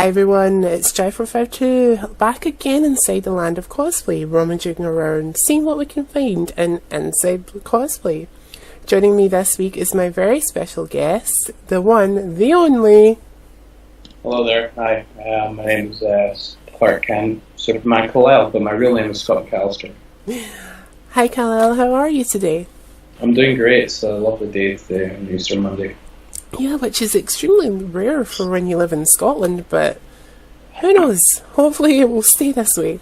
Hi everyone, it's Jai452 back again inside the land of cosplay, rummaging around, seeing what we can find in inside cosplay. Joining me this week is my very special guest, the one, the only. Hello there. Hi. My name is Clark Kent, Superman Kal-El, but my real name is Scott McAllister. Hi Kal-El, how are you today? I'm doing great. It's a lovely day today on Easter Monday. Yeah, which is extremely rare for when you live in Scotland, but who knows? Hopefully it will stay this way.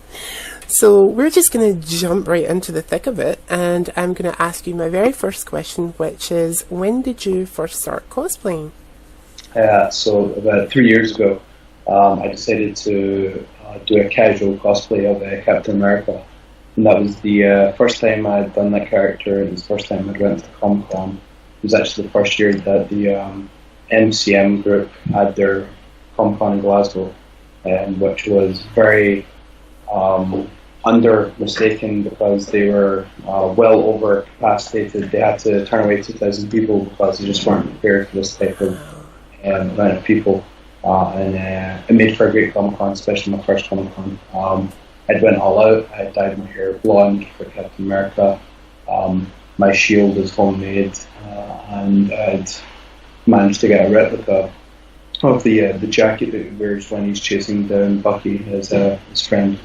So we're just going to jump right into the thick of it, and I'm going to ask you my very first question, which is, when did you first start cosplaying? So about 3 years ago, I decided to do a casual cosplay of Captain America. And that was the first time I'd done that character. It was the first time I'd went to Comic-Con. It was actually the first year that the MCM group had their Comic-Con in Glasgow, which was very under-mistaken because they were well over-capacitated. They had to turn away 2,000 people because they just weren't prepared for this type of amount of people. And it made for a great Comic-Con, especially my first Comic-Con. I'd went all out. I had dyed my hair blonde for Captain America. My shield is homemade, and I'd managed to get a replica of the jacket that he wears when he's chasing down Bucky, his friend.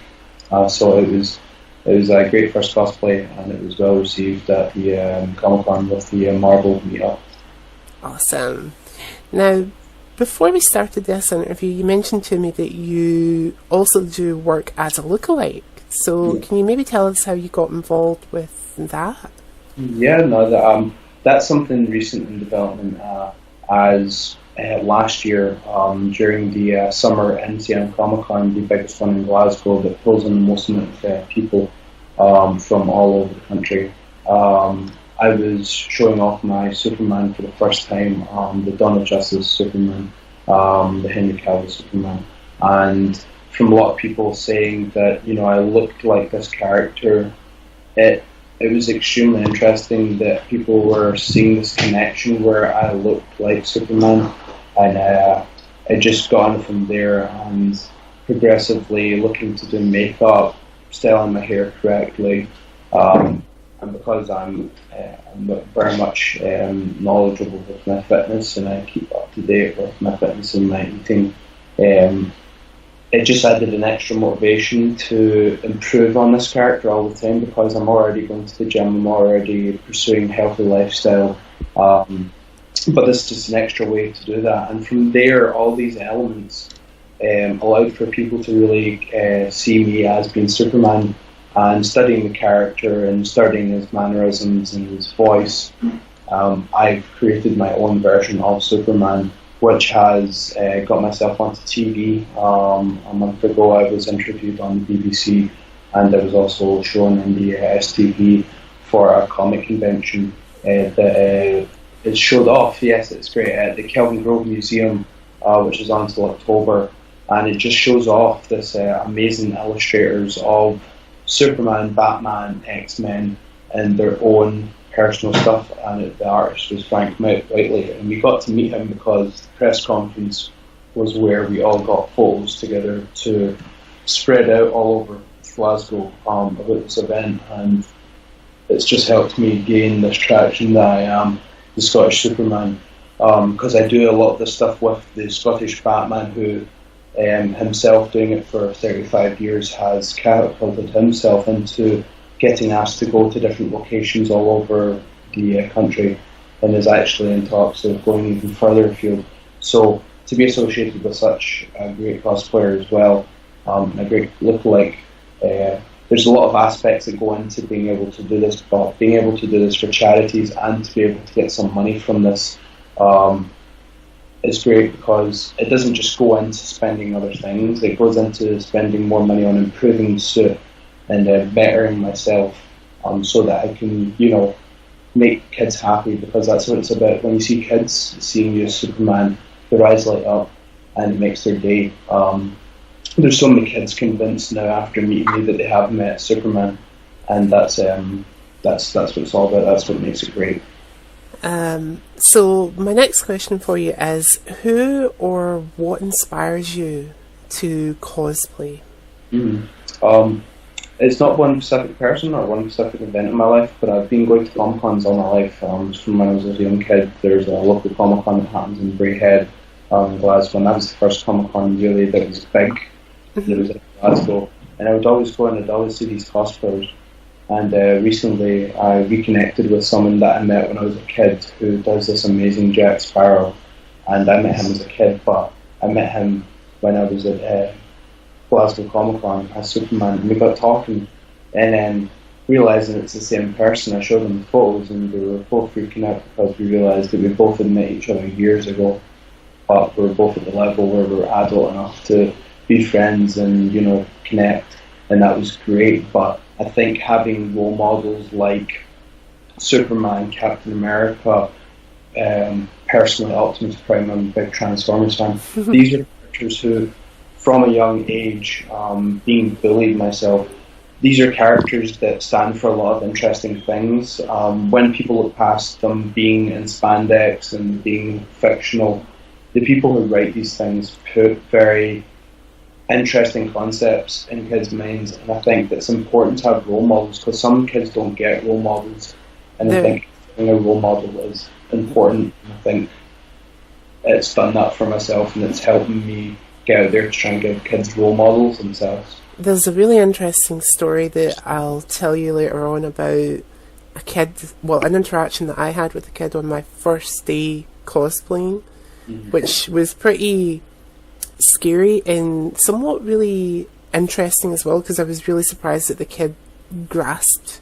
So it was a great first cosplay, and it was well received at the Comic-Con with the Marvel meetup. Awesome. Now, before we started this interview, you mentioned to me that you also do work as a lookalike. So Can you maybe tell us how you got involved with that? Yeah, no, that's something recent in development. As last year, during the summer MCM Comic-Con, the biggest one in Glasgow that pulls in the most amount of people from all over the country, I was showing off my Superman for the first time, the Dawn of Justice Superman, the Henry Cavill Superman, and from a lot of people saying that, you know, I looked like this character, it was extremely interesting that people were seeing this connection where I looked like Superman, and it just got on from there, and progressively looking to do makeup, styling my hair correctly, and because I'm very much knowledgeable with my fitness, and I keep up to date with my fitness and my eating, it just added an extra motivation to improve on this character all the time, because I'm already going to the gym, I'm already pursuing a healthy lifestyle, but this is just an extra way to do that. And from there, all these elements allowed for people to really see me as being Superman, and studying the character and studying his mannerisms and his voice. I've created my own version of Superman, which has got myself onto TV. A month ago I was interviewed on the BBC, and I was also shown in the STV for a comic convention that is showed off. Yes, it's great, at the Kelvin Grove Museum, which is on until October, and it just shows off this amazing illustrators of Superman, Batman, X-Men, and their own personal stuff, and the artist was Frank Whiteley, and we got to meet him because the press conference was where we all got photos together to spread out all over Glasgow about this event, and it's just helped me gain this traction that I am the Scottish Superman, because I do a lot of this stuff with the Scottish Batman, who himself doing it for 35 years has catapulted himself into getting asked to go to different locations all over the country, and is actually in talks of going even further afield. So to be associated with such a great cosplayer as well, and a great lookalike, there's a lot of aspects that go into being able to do this, but being able to do this for charities and to be able to get some money from this is great, because it doesn't just go into spending other things, it goes into spending more money on improving the suit and bettering myself, so that I can, you know, make kids happy, because that's what it's about. When you see kids seeing you as Superman, their eyes light up and it makes their day. There's so many kids convinced now after meeting me that they have met Superman, and that's what it's all about. That's what makes it great. So my next question for you is, who or what inspires you to cosplay? It's not one specific person or one specific event in my life, but I've been going to Comic Cons all my life. From when I was a young kid, there's a local Comic Con that happens in Braehead, in Glasgow, and that was the first Comic Con really that was big. That was in Glasgow, and I would always go and I'd always see these cosplayers. And recently, I reconnected with someone that I met when I was a kid who does this amazing Jack Sparrow, and I met him as a kid, but I met him when I was at Glasgow Comic Con as Superman, and we got talking, and then realising it's the same person, I showed them the photos, and we were both freaking out because we realised that we both had met each other years ago, but we were both at the level where we were adult enough to be friends and, you know, connect, and that was great. But I think having role models like Superman, Captain America, personally Optimus Prime, I'm a big Transformers fan, these are characters who, from a young age, being bullied myself, these are characters that stand for a lot of interesting things. When people look past them being in spandex and being fictional, the people who write these things put very interesting concepts in kids' minds, and I think it's important to have role models because some kids don't get role models, and I think having a role model is important. I think it's done that for myself, and it's helping me get out there to try and give kids role models themselves. There's a really interesting story that I'll tell you later on about a kid, well, an interaction that I had with a kid on my first day cosplaying, which was pretty scary and somewhat really interesting as well, because I was really surprised that the kid grasped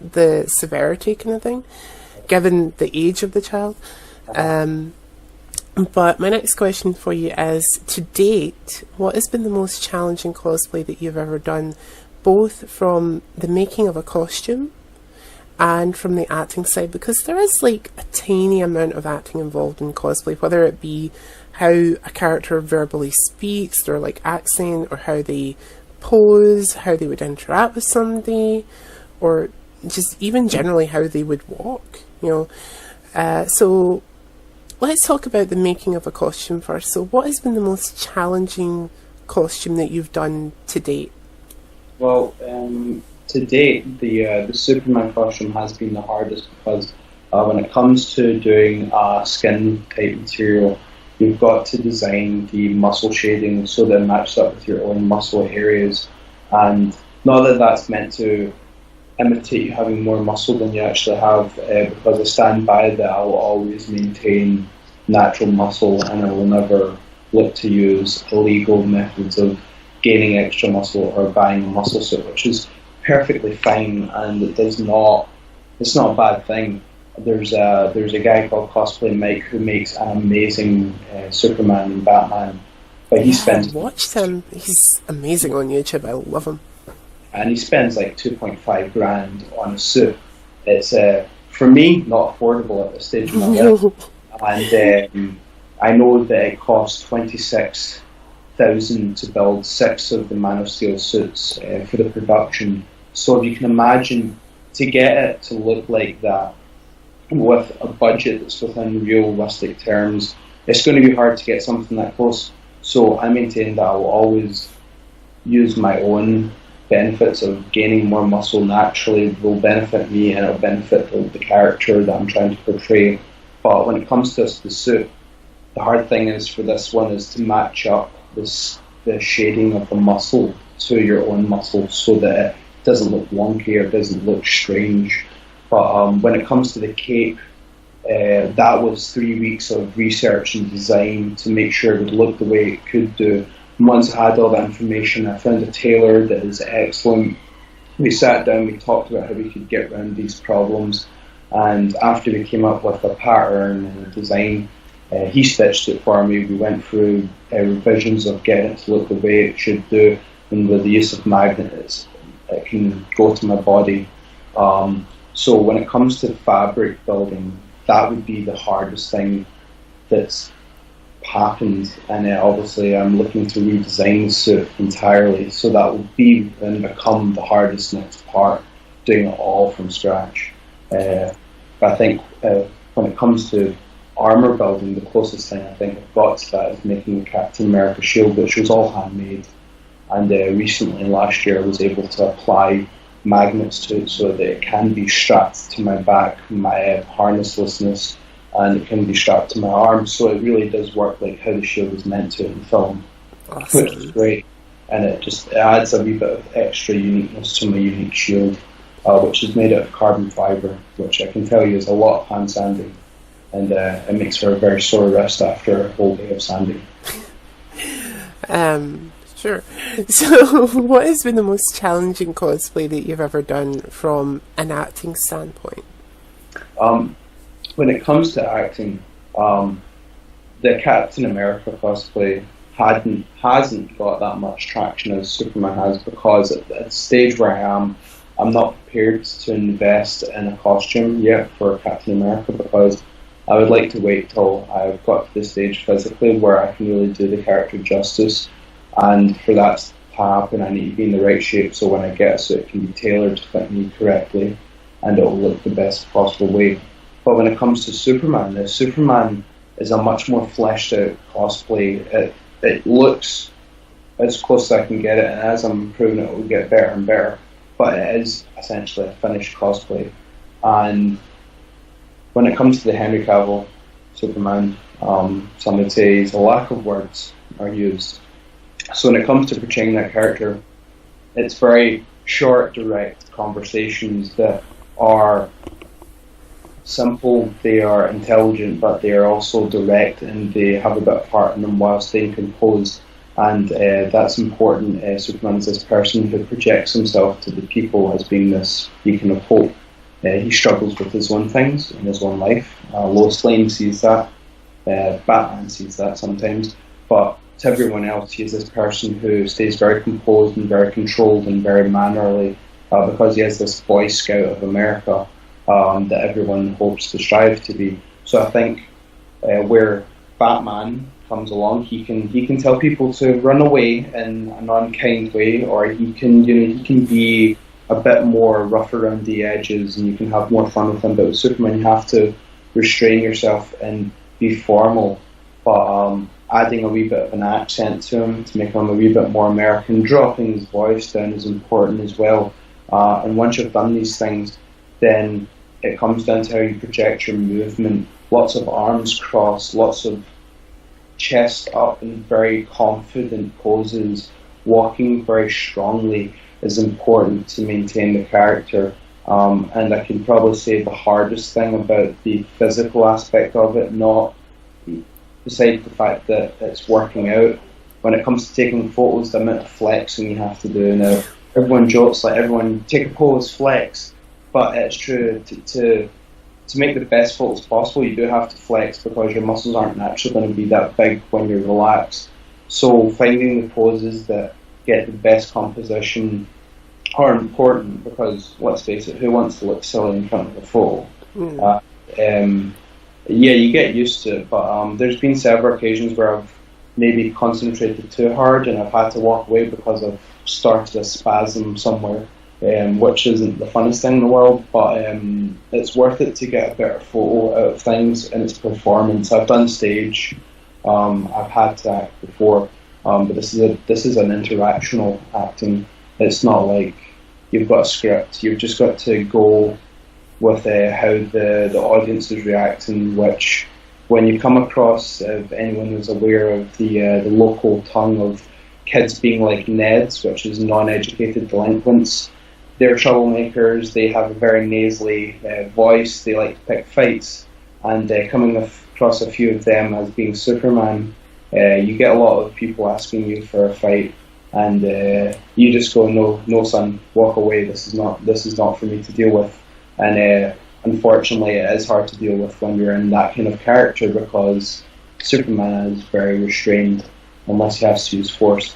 the severity kind of thing, given the age of the child. But my next question for you is, to date, what has been the most challenging cosplay that you've ever done, both from the making of a costume and from the acting side? Because there is like a tiny amount of acting involved in cosplay, whether it be how a character verbally speaks, their like accent, or how they pose, how they would interact with somebody, or just even generally how they would walk, you know. So let's talk about the making of a costume first. So what has been the most challenging costume that you've done to date? Well, to date, the Superman costume has been the hardest because when it comes to doing skin type material, you've got to design the muscle shading so that it matches up with your own muscle areas. And not that that's meant to imitate you having more muscle than you actually have, because I stand by that I will always maintain natural muscle, and I will never look to use illegal methods of gaining extra muscle or buying a muscle suit, which is perfectly fine, and it's not a bad thing. There's a guy called Cosplay Mike who makes an amazing Superman and Batman, but he spends... I've watched him. He's amazing on YouTube. I love him. And he spends like 2.5 grand on a suit. It's for me not affordable at this stage of my life. And I know that it costs $26,000 to build 6 of the Man of Steel suits for the production. So if you can imagine, to get it to look like that with a budget that's within realistic terms, it's going to be hard to get something that close. So I maintain that I will always use my own benefits of gaining more muscle naturally. It will benefit me and it will benefit the character that I'm trying to portray. But when it comes to the suit, the hard thing is for this one is to match up the shading of the muscle to your own muscle so that it doesn't look wonky or doesn't look strange. But when it comes to the cape, that was 3 weeks of research and design to make sure it would look the way it could do. And once I had all that information, I found a tailor that is excellent. We sat down, we talked about how we could get around these problems, and after we came up with a pattern and a design, he stitched it for me. We went through revisions of getting it to look the way it should do, and with the use of magnets, it can go to my body. So when it comes to fabric building, that would be the hardest thing that's happened, and obviously I'm looking to redesign the suit entirely, so that will be and become the hardest next part, doing it all from scratch. But I think when it comes to armor building, the closest thing I think I've got to that is making the Captain America shield, which was all handmade. And recently, last year, I was able to apply magnets to it so that it can be strapped to my back, my harnesslessness, and it can be strapped to my arms. So it really does work like how the shield is meant to in film, Awesome. which is great. And it adds a wee bit of extra uniqueness to my unique shield, which is made out of carbon fibre, which I can tell you is a lot of hand sanding, and it makes for a very sore wrist after a whole day of sanding. Sure. So, what has been the most challenging cosplay that you've ever done from an acting standpoint? When it comes to acting, the Captain America cosplay hasn't got that much traction as Superman has, because at the stage where I am, I'm not prepared to invest in a costume yet for Captain America, because I would like to wait till I've got to the stage physically where I can really do the character justice. And for that to happen, I need to be in the right shape, so when I get a suit, it can be tailored to fit me correctly and it will look the best possible way. But when it comes to Superman, Superman is a much more fleshed out cosplay. It looks as close as I can get it, and as I'm improving it will get better and better. But it is essentially a finished cosplay. And when it comes to the Henry Cavill Superman, some would say a lack of words are used. So when it comes to portraying that character, it's very short, direct conversations that are simple, they are intelligent, but they are also direct, and they have a bit of heart in them while staying composed. And that's important. Superman is this person who projects himself to the people as being this beacon of hope. He struggles with his own things in his own life. Lois Lane sees that. Batman sees that sometimes. But to everyone else, he is this person who stays very composed and very controlled and very mannerly, because he is this Boy Scout of America that everyone hopes to strive to be. So I think where Batman comes along, he can tell people to run away in an unkind way, or he can be a bit more rough around the edges, and you can have more fun with him. But with Superman, you have to restrain yourself and be formal, but adding a wee bit of an accent to him to make him a wee bit more American, dropping his voice down is important as well. And once you've done these things, then it comes down to how you project your movement. Lots of arms crossed, lots of chest up in very confident poses, walking very strongly is important to maintain the character. And I can probably say the hardest thing about the physical aspect of it, not besides the fact that it's working out, when it comes to taking photos, the amount of flexing you have to do. Now, everyone jokes, like, everyone take a pose, flex, but it's true, to make the best photos possible, you do have to flex, because your muscles aren't naturally going to be that big when you're relaxed. So finding the poses that get the best composition are important, because, let's face it, who wants to look silly in front of a photo? Yeah, you get used to it, but there's been several occasions where I've maybe concentrated too hard and I've had to walk away because I've started a spasm somewhere, which isn't the funnest thing in the world, but it's worth it to get a better photo out of things and its performance. I've done stage, I've had to act before, but this is an interactional acting. It's not like you've got a script, you've just got to go with how the audience is reacting, which, when you come across, if anyone is aware of the local tongue of kids being like Neds, which is non-educated delinquents, they're troublemakers, they have a very nasally voice, they like to pick fights, and coming across a few of them as being Superman, you get a lot of people asking you for a fight, and you just go, no son, walk away, this is not for me to deal with. And unfortunately, it is hard to deal with when you're in that kind of character, because Superman is very restrained unless he has to use force.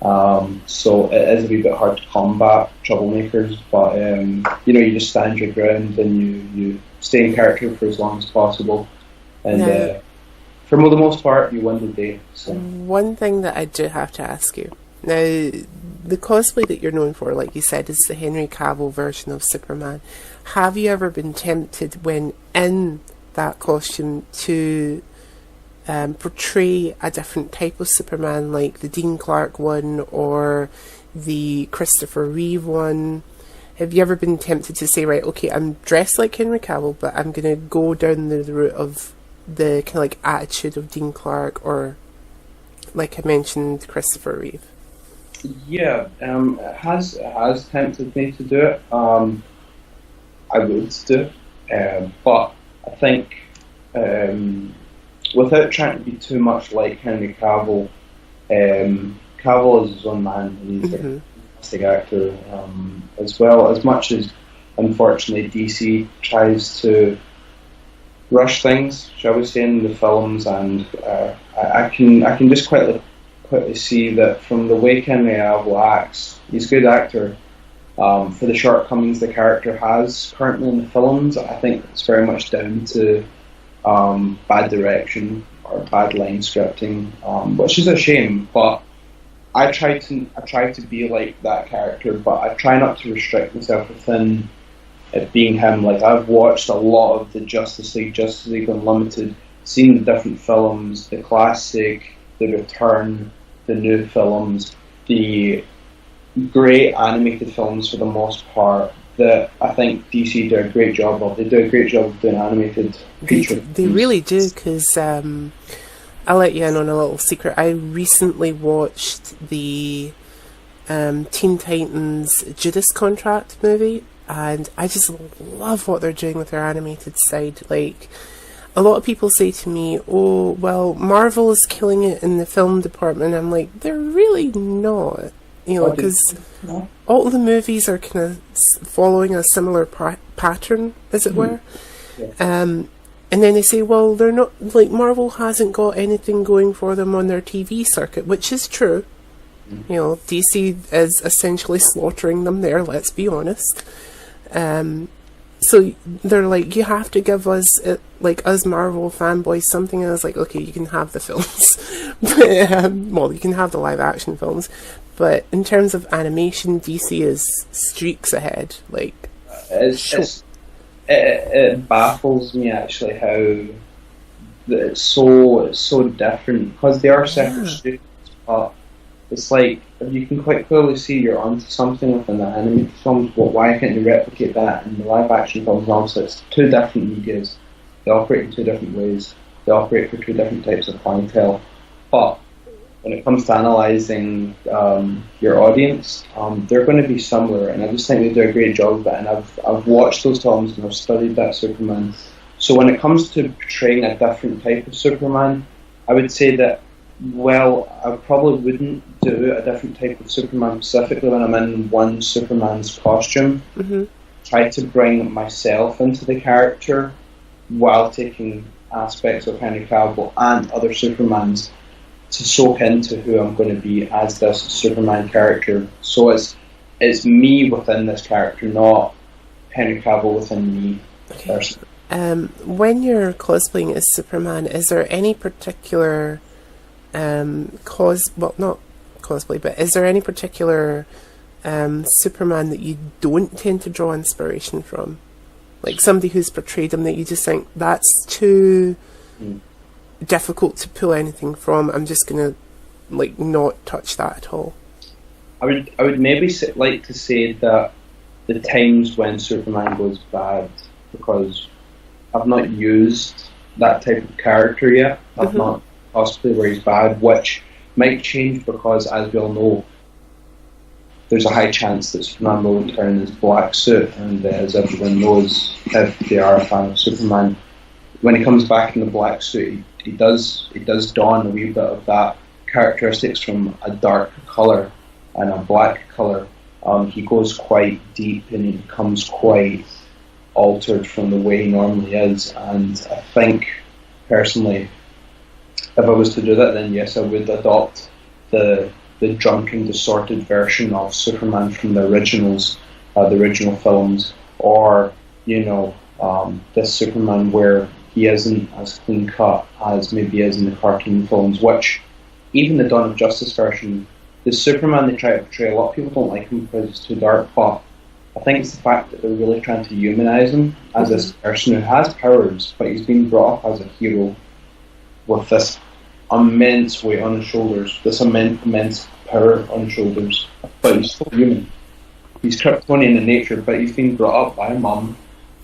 So it is a wee bit hard to combat troublemakers, but you just stand your ground and you stay in character for as long as possible. And for the most part, you win the day. So. One thing that I do have to ask you. Now, the cosplay that you're known for, like you said, is the Henry Cavill version of Superman. Have you ever been tempted, when in that costume to portray a different type of Superman, like the Dean Clark one or the Christopher Reeve one? Have you ever been tempted to say, right, okay, I'm dressed like Henry Cavill, but I'm going to go down the route of the kind of like attitude of Dean Clark, or like I mentioned, Christopher Reeve? Yeah, it has tempted me to do it. I would do it, but I think without trying to be too much like Henry Cavill, Cavill is his own man. He's a fantastic actor as well. As much as unfortunately DC tries to rush things, shall we say, in the films, and I can just quickly see that from the way Henry Cavill acts, he's a good actor. For the shortcomings the character has currently in the films, I think it's very much down to bad direction or bad line scripting, which is a shame. But I try to be like that character, but I try not to restrict myself within it being him. Like, I've watched a lot of the Justice League Unlimited, seen the different films, the classic, the return, the new films, the great animated films for the most part that I think DC do a great job of. They do a great job of doing animated features. They really do, because I'll let you in on a little secret. I recently watched the Teen Titans Judas Contract movie, and I just love what they're doing with their animated side. Like, a lot of people say to me, oh, well, Marvel is killing it in the film department. I'm like, they're really not. You know, because all the movies are kind of following a similar pattern, as it were. Yeah. And then they say, well, they're not, like, Marvel hasn't got anything going for them on their TV circuit, which is true. You know, DC is essentially slaughtering them there, let's be honest. So they're like, you have to give us, like, us Marvel fanboys something. And I was like, okay, you can have the films. But, well, you can have the live action films. But in terms of animation, DC is streaks ahead. Like, it baffles me actually how it's so different, because they are separate studios, but it's like, you can quite clearly see you're onto something within the animated films, but why can't you replicate that in the live action films? Also, it's two different medias. They operate in two different ways. They operate for two different types of clientele. But when it comes to analysing your audience, they're going to be similar, and I just think they do a great job of it. And I've watched those films and I've studied that Superman. So when it comes to portraying a different type of Superman, I would say that, well, I probably wouldn't do a different type of Superman specifically when I'm in one Superman's costume. Try to bring myself into the character while taking aspects of Henry Cavill and other Supermans to soak into who I'm going to be as this Superman character. So it's me within this character, not Henry Cavill within me. Okay. When you're cosplaying as Superman, is there any particular not cosplay, but is there any particular Superman that you don't tend to draw inspiration from? Like somebody who's portrayed him that you just think, that's too difficult to pull anything from, I'm just gonna like not touch that at all. I would maybe like to say that the times when Superman goes bad, because I've not used that type of character yet. I've not cosplay where he's bad, which might change because, as we all know, there's a high chance that Superman will return in his black suit, and as everyone knows, if they are a fan of Superman, when he comes back in the black suit, he does don a wee bit of that characteristics from a dark colour and a black colour. He goes quite deep and he becomes quite altered from the way he normally is, and I think, personally, if I was to do that, then yes, I would adopt the drunken, distorted version of Superman from the originals, the original films, or, you know, this Superman where he isn't as clean cut as maybe he is in the cartoon films, which, even the Dawn of Justice version, the Superman they try to portray, a lot of people don't like him because it's too dark, but I I think it's the fact that they're really trying to humanize him as this person who has powers, but he's been brought up as a hero with this immense weight on his shoulders, this immense power on his shoulders, but he's still human. He's Kryptonian in nature, but he's been brought up by a mum,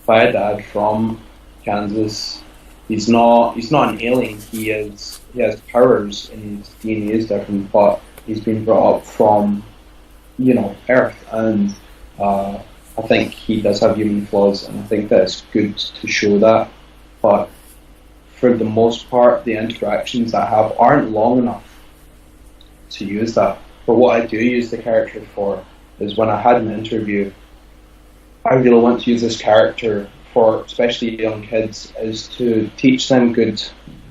by a dad from Kansas. He's not an alien. He has powers, and his DNA is different, but he's been brought up from, Earth, and I think he does have human flaws, and I think that it's good to show that. But for the most part, the interactions I have aren't long enough to use that. But what I do use the character for is when I had an interview, I really want to use this character for especially young kids, is to teach them good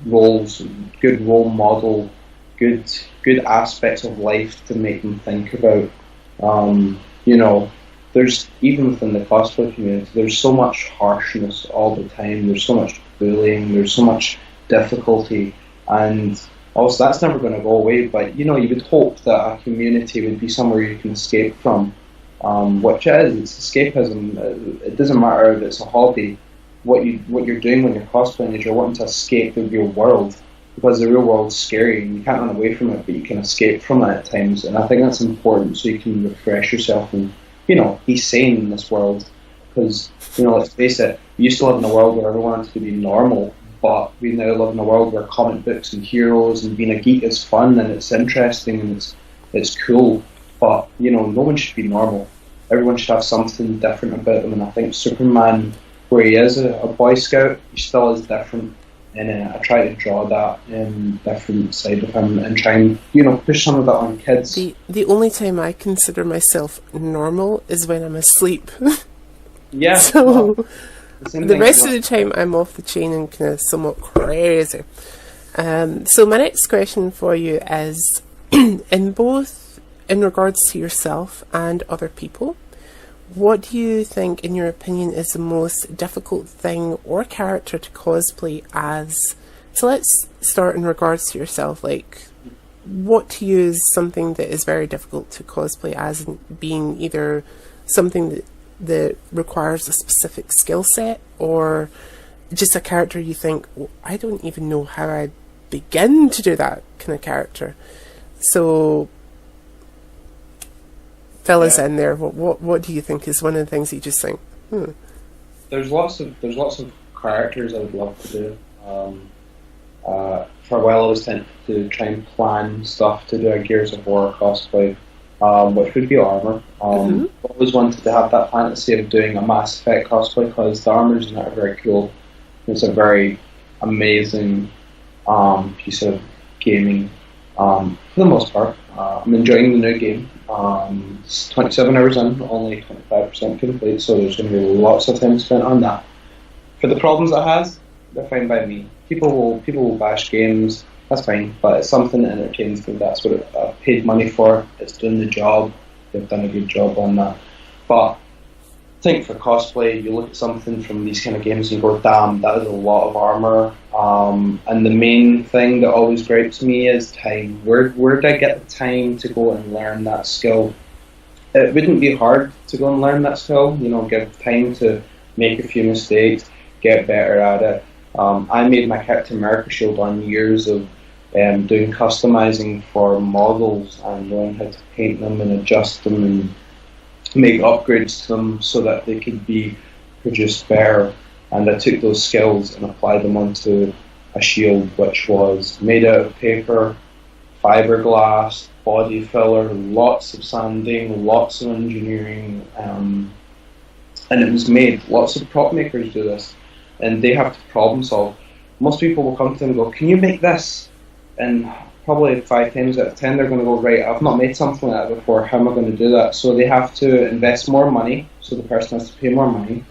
roles, good role model, good aspects of life to make them think about. There's, even within the cosplay community, there's so much harshness all the time, there's so much bullying, there's so much difficulty, and also that's never going to go away, but you would hope that a community would be somewhere you can escape from, which it's escapism. It doesn't matter if it's a hobby. What you're doing when you're cosplaying is you're wanting to escape the real world, because the real world's scary and you can't run away from it, but you can escape from it at times, and I think that's important so you can refresh yourself and be sane in this world, because let's face it, we used to live in a world where everyone wanted to be normal, but we now live in a world where comic books and heroes and being a geek is fun and it's interesting and it's cool, but no one should be normal. Everyone should have something different about them, and I think Superman, where he is a Boy Scout, he still is different, and I try to draw that different side of him and try and push some of that on kids. The only time I consider myself normal is when I'm asleep. Yeah. So the rest of the time I'm off the chain and kind of somewhat crazy. So my next question for you is, in regards to yourself and other people, what do you think, in your opinion, is the most difficult thing or character to cosplay as? So let's start in regards to yourself. Like, what to you is something that is very difficult to cosplay as, being either something that requires a specific skill set, or just a character you think, I don't even know how I begin to do that kind of character. So fellas in there, what do you think is one of the things that you just think, There's lots of characters I would love to do. For a while I was tempted to try and plan stuff to do a Gears of War cosplay, which would be armour. I always wanted to have that fantasy of doing a Mass Effect cosplay, because the armours in it are very cool. It's a very amazing piece of gaming, for the most part. I'm enjoying the new game. It's 27 hours in, only 25% complete, so there's going to be lots of time spent on that. For the problems it has, they're fine by me. People will bash games, that's fine, but it's something that entertains me. That's what I've paid money for. It's doing the job. They've done a good job on that. But I think for cosplay, you look at something from these kind of games and you go, damn, that is a lot of armour. And the main thing that always gripes me is time. Where did I get the time to go and learn that skill? It wouldn't be hard to go and learn that skill, give time to make a few mistakes, get better at it. I made my Captain America shield on years of doing customizing for models and learning how to paint them and adjust them and make upgrades to them so that they could be produced better. And I took those skills and applied them onto a shield which was made out of paper, fiberglass, body filler, lots of sanding, lots of engineering, and it was made. Lots of prop makers do this, and they have to problem solve. Most people will come to them and go, can you make this? And probably 5 times out of 10 they're going to go, right, I've not made something like that before, how am I going to do that? So they have to invest more money, so the person has to pay more money.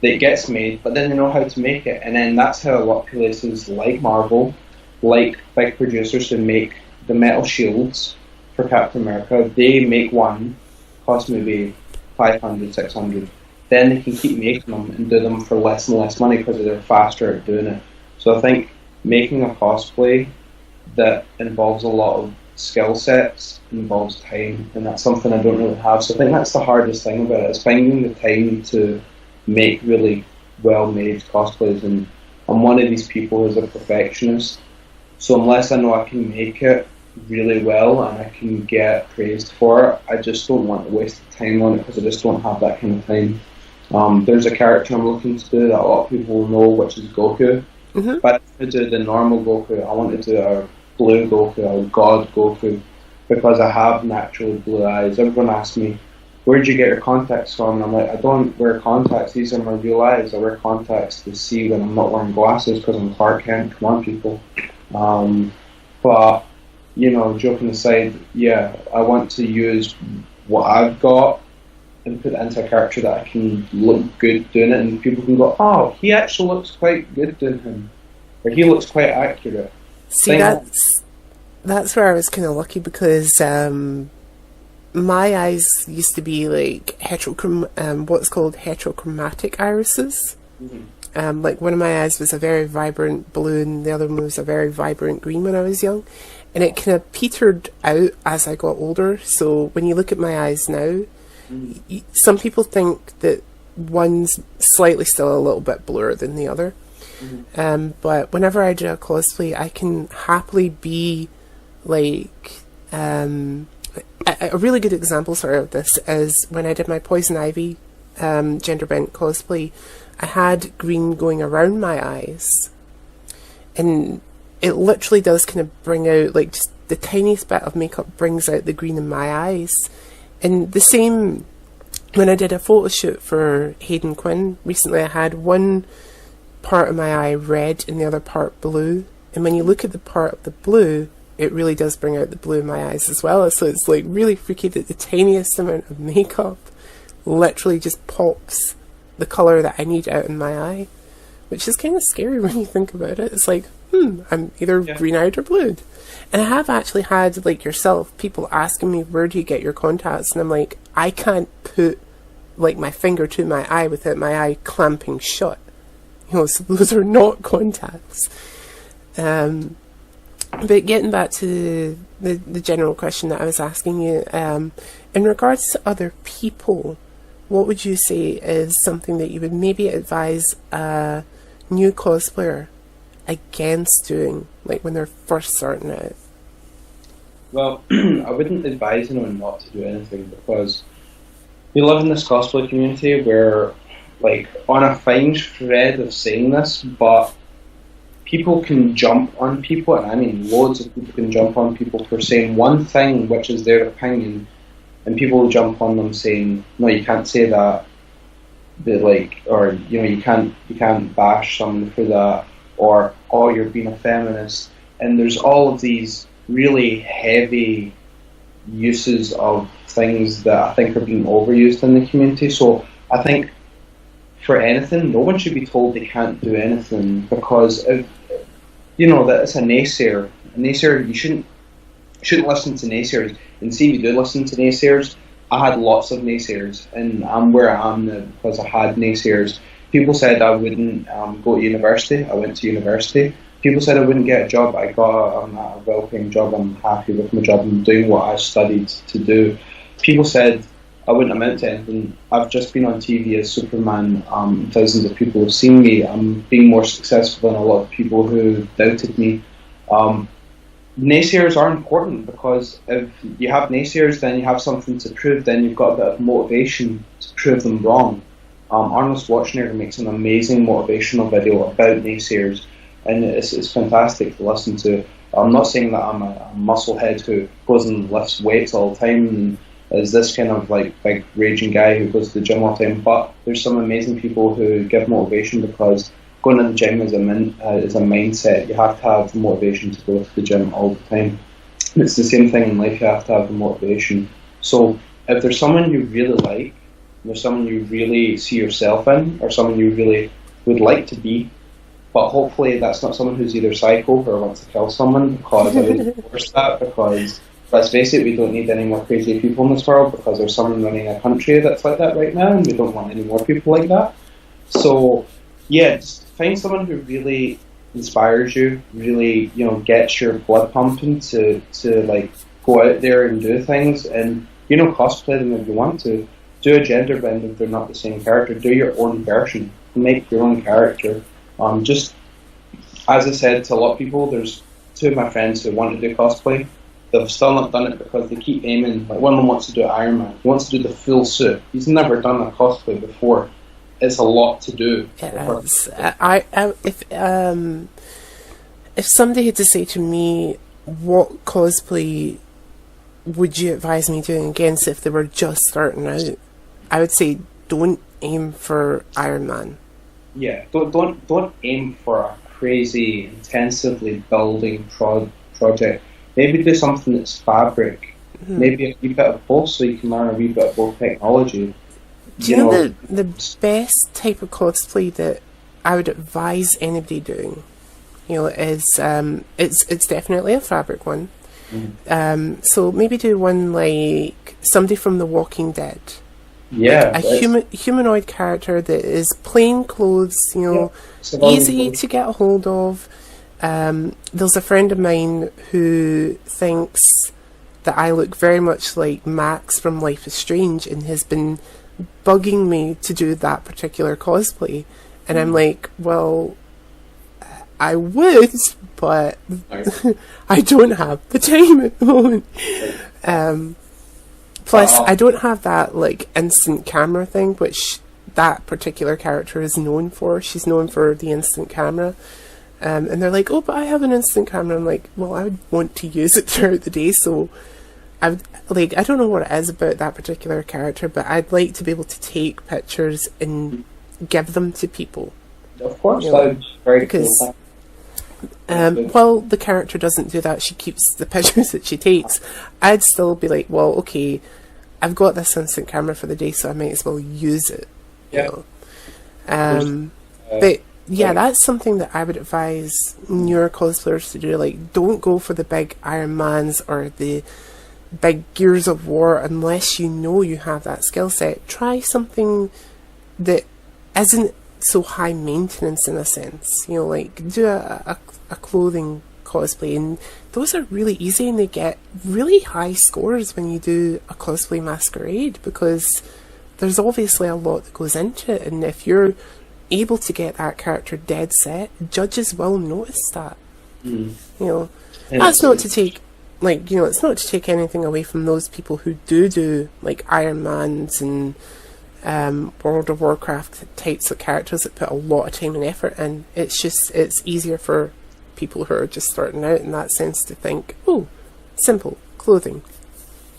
It gets made, but then they know how to make it, and then that's how a lot of places like Marvel, like big producers who make the metal shields for Captain America, they make one, cost maybe 500, 600. Then they can keep making them and do them for less and less money because they're faster at doing it. So I think making a cosplay that involves a lot of skill sets involves time, and that's something I don't really have. So I think that's the hardest thing about it, is finding the time to make really well-made cosplays. And I'm one of these people who's a perfectionist. So unless I know I can make it really well and I can get praised for it, I just don't want to waste time on it, because I just don't have that kind of time. There's a character I'm looking to do that a lot of people will know, which is Goku. Mm-hmm. But I want to do the normal Goku. I want to do a blue Goku, a God Goku, because I have naturally blue eyes. Everyone asks me, where'd you get your contacts from? And I'm like, I don't wear contacts, these are my real eyes. I wear contacts to see when I'm not wearing glasses, because I'm Clark Kent. Come on, people. But, you know, joking aside, yeah, I want to use what I've got and put it into a character that I can look good doing it, and people can go, oh, he actually looks quite good doing him, or he looks quite accurate. See, that's where I was kind of lucky, because my eyes used to be like what's called heterochromatic irises. Mm-hmm. Like one of my eyes was a very vibrant blue and the other one was a very vibrant green when I was young, and it kind of petered out as I got older. So when you look at my eyes now, some people think that one's slightly still a little bit bluer than the other. Mm-hmm. But whenever I do a cosplay, I can happily be like, a really good example of this is when I did my Poison Ivy Genderbending cosplay. I had green going around my eyes, and it literally does kind of bring out, like, just the tiniest bit of makeup brings out the green in my eyes. And the same when I did a photo shoot for Hayden Quinn recently, I had one part of my eye red and the other part blue, and when you look at the part of the blue, it really does bring out the blue in my eyes as well. So it's like really freaky that the tiniest amount of makeup literally just pops the colour that I need out in my eye, which is kind of scary when you think about it. It's like, I'm either green-eyed or blued. And I have actually had, like yourself, people asking me, where do you get your contacts? And I'm like, I can't put like my finger to my eye without my eye clamping shut. You know, so those are not contacts. But getting back to the general question that I was asking you, in regards to other people, what would you say is something that you would maybe advise a new cosplayer against doing, like when they're first starting out? Well, I wouldn't advise anyone not to do anything, because we live in this cosplay community where, like, on a fine thread of saying this, but people can jump on people, and I mean loads of people can jump on people for saying one thing which is their opinion, and people will jump on them saying, no, you can't say that, like, or, you know, you can't bash someone for that, or, oh, you're being a feminist. And there's all of these really heavy uses of things that I think are being overused in the community. So I think for anything, no one should be told they can't do anything, because if, you know, that it's a naysayer. A naysayer, you shouldn't listen to naysayers. And see, if you do listen to naysayers, I had lots of naysayers, and I'm where I am now because I had naysayers. People said I wouldn't go to university. I went to university. People said I wouldn't get a job. I'm at a well-paying job. I'm happy with my job. I'm doing what I studied to do. People said I wouldn't amount to anything. I've just been on TV as Superman. Thousands of people have seen me. I'm being more successful than a lot of people who doubted me. Naysayers are important, because if you have naysayers, then you have something to prove. Then you've got a bit of motivation to prove them wrong. Arnold Schwarzenegger makes an amazing motivational video about naysayers, and it's fantastic to listen to. I'm not saying that I'm a musclehead who goes and lifts weights all the time and is this kind of like big raging guy who goes to the gym all the time, but there's some amazing people who give motivation, because going to the gym is a mindset. You have to have the motivation to go to the gym all the time. It's the same thing in life. You have to have the motivation. So if there's someone you really like, there's someone you really see yourself in, or someone you really would like to be, but hopefully that's not someone who's either psycho or wants to kill someone, because I would endorse that, because let's face it, we don't need any more crazy people in this world, because there's someone running a country that's like that right now, and we don't want any more people like that. So yeah, just find someone who really inspires you, really, you know, gets your blood pumping to like go out there and do things, and cosplay them if you want to. Do a gender bend if they're not the same character. Do your own version. Make your own character. Just as I said to a lot of people, there's two of my friends who want to do cosplay. They've still not done it because they keep aiming. Like one of them wants to do Iron Man. He wants to do the full suit. He's never done a cosplay before. It's a lot to do. If somebody had to say to me, what cosplay would you advise me doing against if they were just starting out, I would say don't aim for Iron Man. Yeah, don't aim for a crazy, intensively building project. Maybe do something that's fabric. Mm-hmm. Maybe a wee bit of both, so you can learn a wee bit of both technology. Do you know the best type of cosplay that I would advise anybody doing? Is it's definitely a fabric one. Mm. So maybe do one like somebody from The Walking Dead. Yeah, like a humanoid character that is plain clothes, easy to get a hold of. There's a friend of mine who thinks that I look very much like Max from Life is Strange and has been bugging me to do that particular cosplay. And I'm like, well, I would, but I don't have the time at the moment. Plus, I don't have that like instant camera thing, which that particular character is known for. She's known for the instant camera. And they're like, oh, but I have an instant camera. I'm like, well, I would want to use it throughout the day, so I don't know what it is about that particular character, but I'd like to be able to take pictures and give them to people. Of course, that would be very cool. While the character doesn't do that, she keeps the pictures that she takes. I'd still be like, well, okay, I've got this instant camera for the day, so I might as well use it. Yeah. But yeah, that's something that I would advise newer cosplayers to do. Like, don't go for the big Iron Mans or the big Gears of War unless you know you have that skill set. Try something that isn't so high maintenance in a sense. Like do a clothing cosplay, and those are really easy, and they get really high scores when you do a cosplay masquerade because there's obviously a lot that goes into it, and if you're able to get that character dead set, judges will notice that. That's not to take it's not to take anything away from those people who do like Iron Mans and World of Warcraft types of characters that put a lot of time and effort in. It's easier for people who are just starting out in that sense to think, oh, simple clothing.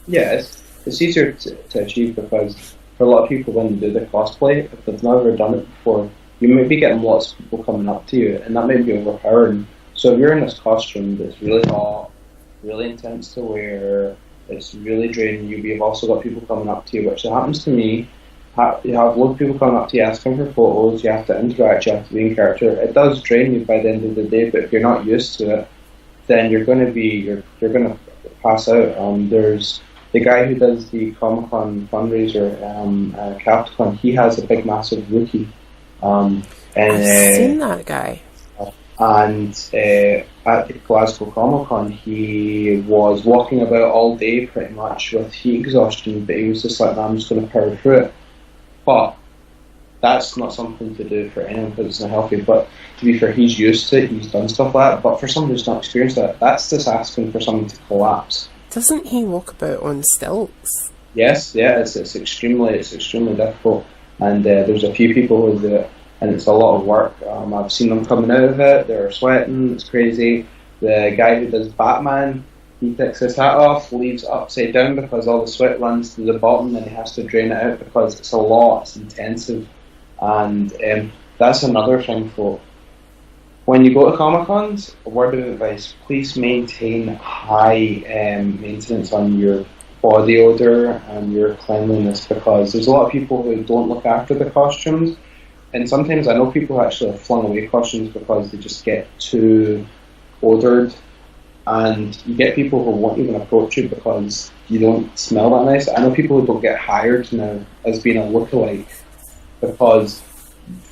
Yeah, it's easier to achieve because for a lot of people when they do the cosplay, if they've never done it before, you may be getting lots of people coming up to you, and that may be overpowering. So if you're in this costume that's really hot, really intense to wear, it's really draining you, but you've also got people coming up to you, which happens to me. You have a lot of people coming up to you asking for photos, you have to interact, you have to be in character. It does drain you by the end of the day, but if you're not used to it, then you're going to pass out. There's the guy who does the Comic-Con fundraiser, Capcom. He has a big, massive Wookiee. I've seen that guy. And at the Glasgow Comic-Con, he was walking about all day pretty much with heat exhaustion, but he was just like, I'm just going to power through it. But that's not something to do for anyone because it's not healthy. But to be fair, he's used to it, he's done stuff like that. But for someone who's not experienced that, that's just asking for someone to collapse. Doesn't he walk about on stilts? Yes, yeah, it's extremely difficult. And there's a few people who do it, and it's a lot of work. I've seen them coming out of it, they're sweating, it's crazy. The guy who does Batman, he takes his hat off, leaves it upside down because all the sweat runs to the bottom and he has to drain it out because it's a lot, it's intensive. And that's another thing, folk. When you go to Comic-Cons, a word of advice, please maintain high maintenance on your body odour and your cleanliness because there's a lot of people who don't look after the costumes. And sometimes I know people who actually have flung away costumes because they just get too odoured. And you get people who won't even approach you because you don't smell that nice. I know people who don't get hired now as being a lookalike because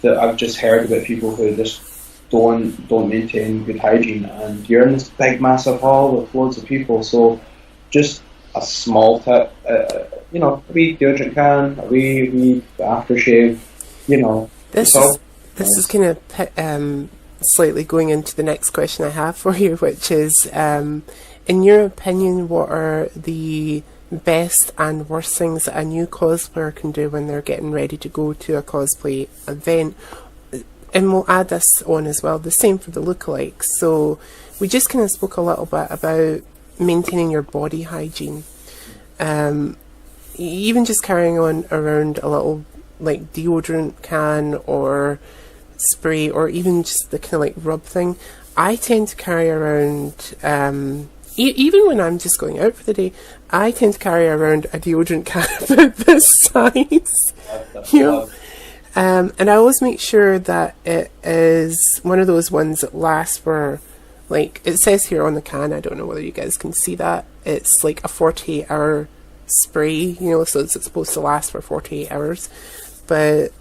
I've just heard about people who just don't maintain good hygiene. And you're in this big massive hall with loads of people, so just a small tip, a wee deodorant can, a wee aftershave, This is kind of slightly going into the next question I have for you, which is, in your opinion, what are the best and worst things that a new cosplayer can do when they're getting ready to go to a cosplay event? And we'll add this on as well, the same for the lookalikes. So we just kind of spoke a little bit about maintaining your body hygiene. Even just carrying on around a little like deodorant can or spray, or even just the kind of like rub thing. I tend to carry around, even when I'm just going out for the day, I tend to carry around a deodorant can about this size. And I always make sure that it is one of those ones that lasts for, like, it says here on the can, I don't know whether you guys can see that, it's like a 48-hour spray, so it's supposed to last for 48 hours. But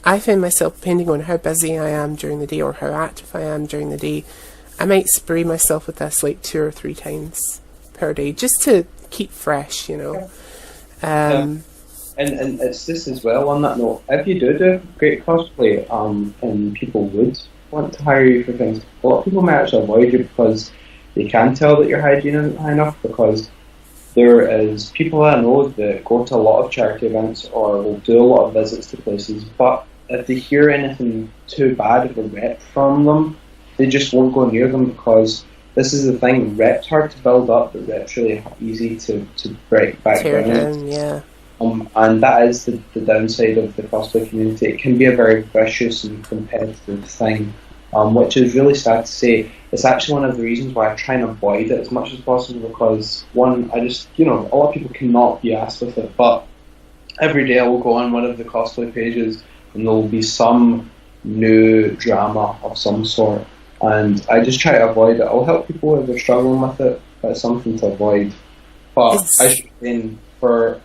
I find myself, depending on how busy I am during the day or how active I am during the day, I might spray myself with this like 2 or 3 times per day, just to keep fresh, And it's this as well, on that note, if you do great cosplay, and people would want to hire you for things, a lot of people might actually avoid you because they can tell that your hygiene isn't high enough, because there is people I know that go to a lot of charity events or will do a lot of visits to places, but if they hear anything too bad of a rep from them, they just won't go near them, because this is the thing, reps hard to build up, but reps really easy to break back down. Yeah. And that is the downside of the cosplay community. It can be a very vicious and competitive thing, which is really sad to say. It's actually one of the reasons why I try and avoid it as much as possible, because one, I just, a lot of people cannot be asked with it, but every day I will go on one of the cosplay pages and there will be some new drama of some sort, and I just try to avoid it. I'll help people if they're struggling with it, but it's something to avoid. But I should say, for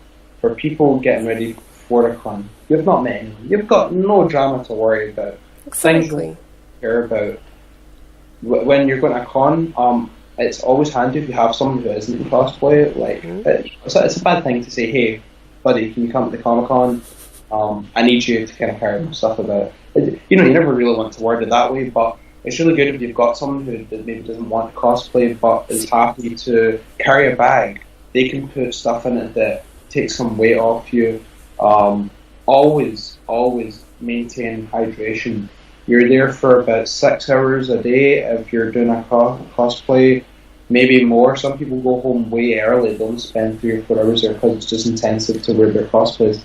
people getting ready for a con, you've not met anyone. You've got no drama to worry about. Exactly. Things you care about. When you're going to a con, it's always handy if you have someone who isn't in cosplay. It's a bad thing to say, hey, buddy, can you come to the Comic-Con? I need you to kind of carry stuff about it. You never really want to word it that way, but it's really good if you've got someone who maybe doesn't want to cosplay but is happy to carry a bag. They can put stuff in it that takes some weight off you. Always maintain hydration. You're there for about 6 hours a day if you're doing a cosplay, maybe more. Some people go home way early, don't spend 3 or 4 hours there because it's just intensive to wear their cosplays.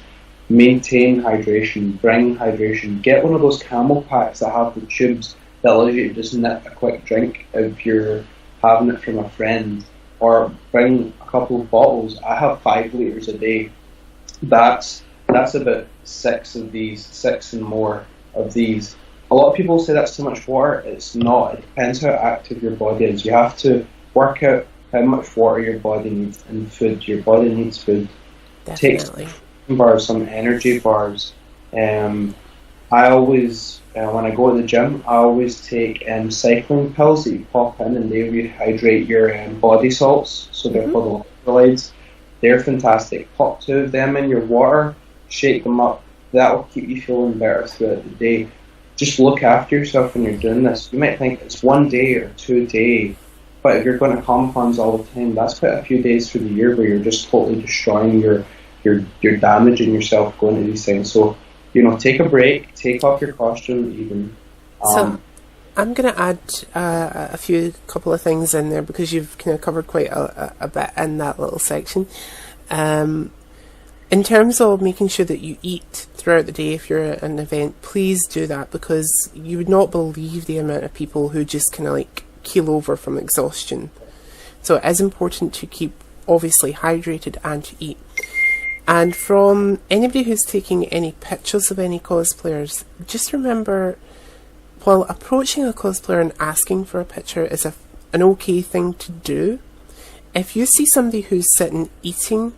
Maintain hydration, bring hydration. Get one of those camel packs that have the tubes that allows you to just nip a quick drink if you're having it from a friend, or bring a couple of bottles. I have 5 litres a day. That's about 6 of these, 6 and more of these. A lot of people say that's too much water. It's not. It depends how active your body is. You have to work out how much water your body needs and food. Your body needs food. Definitely. Take bars, some energy bars. I always, when I go to the gym, I always take cycling pills that you pop in, and they rehydrate your body salts. So they're called electrolytes. They're fantastic. Pop 2 of them in your water, shake them up. That will keep you feeling better throughout the day. Just look after yourself when you're doing this. You might think it's 1 day or 2 days, but if you're going to Comic-Cons all the time, that's quite a few days through the year where you're just totally destroying you're damaging yourself going to these things. So, take a break, take off your costume even. So I'm going to add a couple of things in there, because you've kind of covered quite a bit in that little section. In terms of making sure that you eat throughout the day if you're at an event, please do that, because you would not believe the amount of people who just kind of like keel over from exhaustion. So it is important to keep obviously hydrated and to eat. And from anybody who's taking any pictures of any cosplayers, just remember, while approaching a cosplayer and asking for a picture is an okay thing to do, if you see somebody who's sitting eating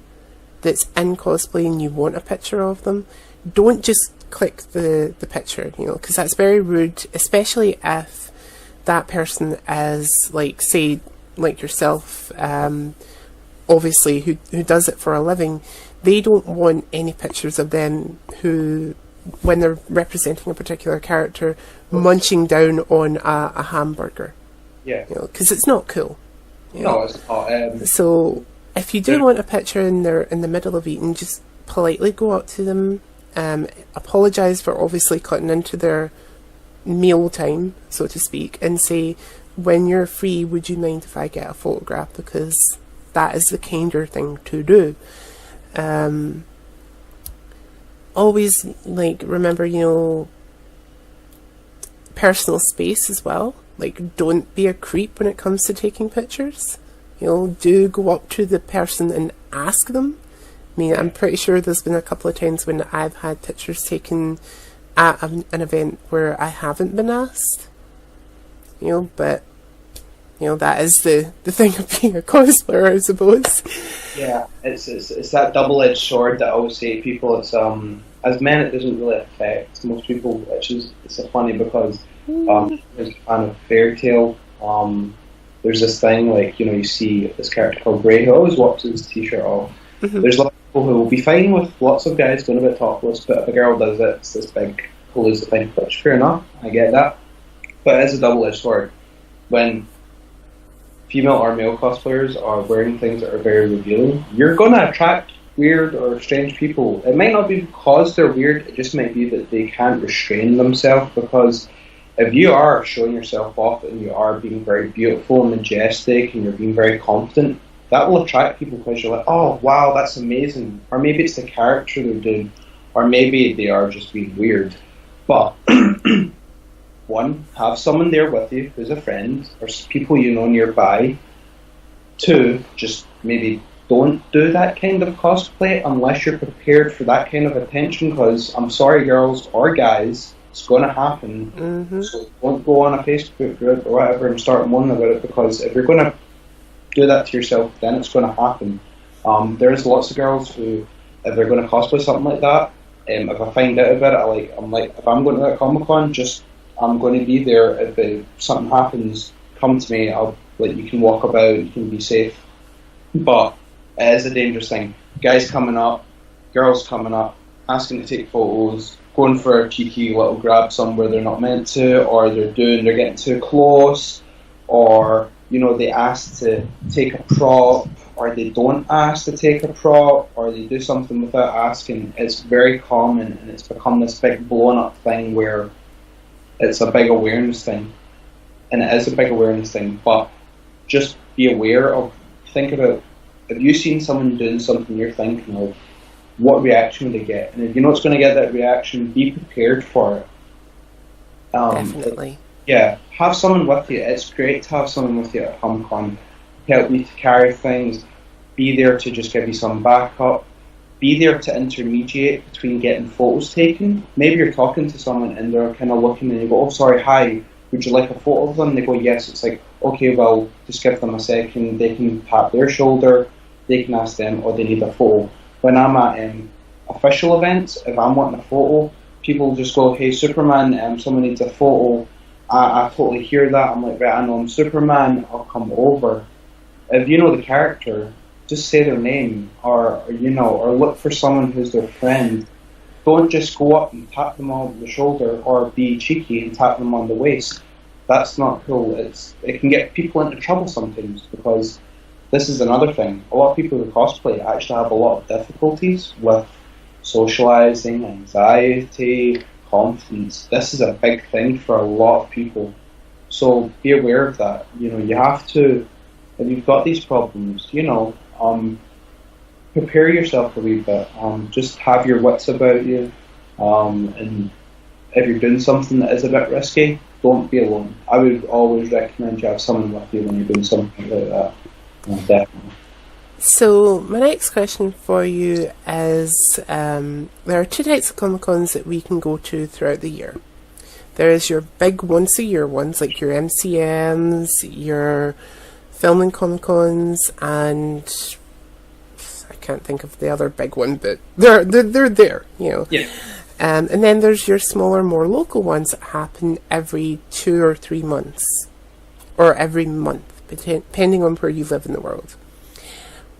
that's in cosplay and you want a picture of them, don't just click the picture, because that's very rude, especially if that person is, like, say, like yourself, obviously who does it for a living, they don't want any pictures of them who, when they're representing a particular character, munching down on a hamburger. Yeah. Because it's not cool. No, it's not. So if you do want a picture and they're in the middle of eating, just politely go up to them, apologise for obviously cutting into their meal time, so to speak, and say, when you're free, would you mind if I get a photograph? Because that is the kinder thing to do. Always, like, remember, personal space as well. Like, don't be a creep when it comes to taking pictures. Do go up to the person and ask them. I mean, I'm pretty sure there's been a couple of times when I've had pictures taken at an event where I haven't been asked. But that is the thing of being a cosplayer, I suppose. Yeah, it's that double-edged sword that I always say to people. It's as men, it doesn't really affect most people, which is it's funny because there's a fan of fairy tale. There's this thing like you see this character called Grey who always walks his t-shirt off. Mm-hmm. There's lots of people who will be fine with lots of guys going a bit topless, but if a girl does it, it's this big palooza thing. Which fair enough, I get that, but it's a double-edged sword when female or male cosplayers are wearing things that are very revealing. You're going to attract weird or strange people. It might not be because they're weird, it just might be that they can't restrain themselves, because if you are showing yourself off and you are being very beautiful and majestic and you're being very confident, that will attract people because you're like, oh wow, that's amazing. Or maybe it's the character they're doing, or maybe they are just being weird. But one, have someone there with you who's a friend or people you know nearby. Two, just maybe don't do that kind of cosplay unless you're prepared for that kind of attention, because I'm sorry girls or guys, it's going to happen. Mm-hmm. So don't go on a Facebook group or whatever and start moaning about it, because if you're going to do that to yourself, then it's going to happen. There's lots of girls who, if they're going to cosplay something like that, if I find out about it, I'm like, if I'm going to that Comic-Con, I'm going to be there. If something happens, come to me. You can walk about, you can be safe. But it is a dangerous thing. Guys coming up, girls coming up, asking to take photos, going for a cheeky little grab somewhere they're not meant to, or they're getting too close, or they ask to take a prop, or they don't ask to take a prop, or they do something without asking. It's very common, and it's become this big blown up thing where it's a big awareness thing, and it is a big awareness thing. But just be aware of, think about, if you've seen someone doing something you're thinking of, what reaction would they get? And if you know it's going to get that reaction, be prepared for it. Definitely. Yeah, have someone with you. It's great to have someone with you at Comic-Con. Help you to carry things. Be there to just give you some backup. Be there to intermediate between getting photos taken. Maybe you're talking to someone and they're kind of looking and you go, oh, sorry, hi, would you like a photo of them? And they go, yes. It's like, okay, well, just give them a second. They can tap their shoulder, they can ask them, or they need a photo. When I'm at official events, if I'm wanting a photo, people just go, hey, Superman, someone needs a photo. I totally hear that. I'm like, right, I know I'm Superman, I'll come over. If you know the character, just say their name, or look for someone who's their friend. Don't just go up and tap them on the shoulder, or be cheeky and tap them on the waist. That's not cool. It can get people into trouble sometimes, because this is another thing. A lot of people who cosplay actually have a lot of difficulties with socializing, anxiety, confidence. This is a big thing for a lot of people. So be aware of that. You have to, if you've got these problems, prepare yourself a wee bit. Just have your wits about you. And if you're doing something that is a bit risky, don't be alone. I would always recommend you have someone with you when you're doing something like that. Definitely. So my next question for you is, there are two types of Comic-Cons that we can go to throughout the year. There is your big once-a-year ones, like your MCMs, your film and Comic-Cons, and I can't think of the other big one, but they're there, Yeah. And then there's your smaller, more local ones that happen every 2 or 3 months, or every month, depending on where you live in the world.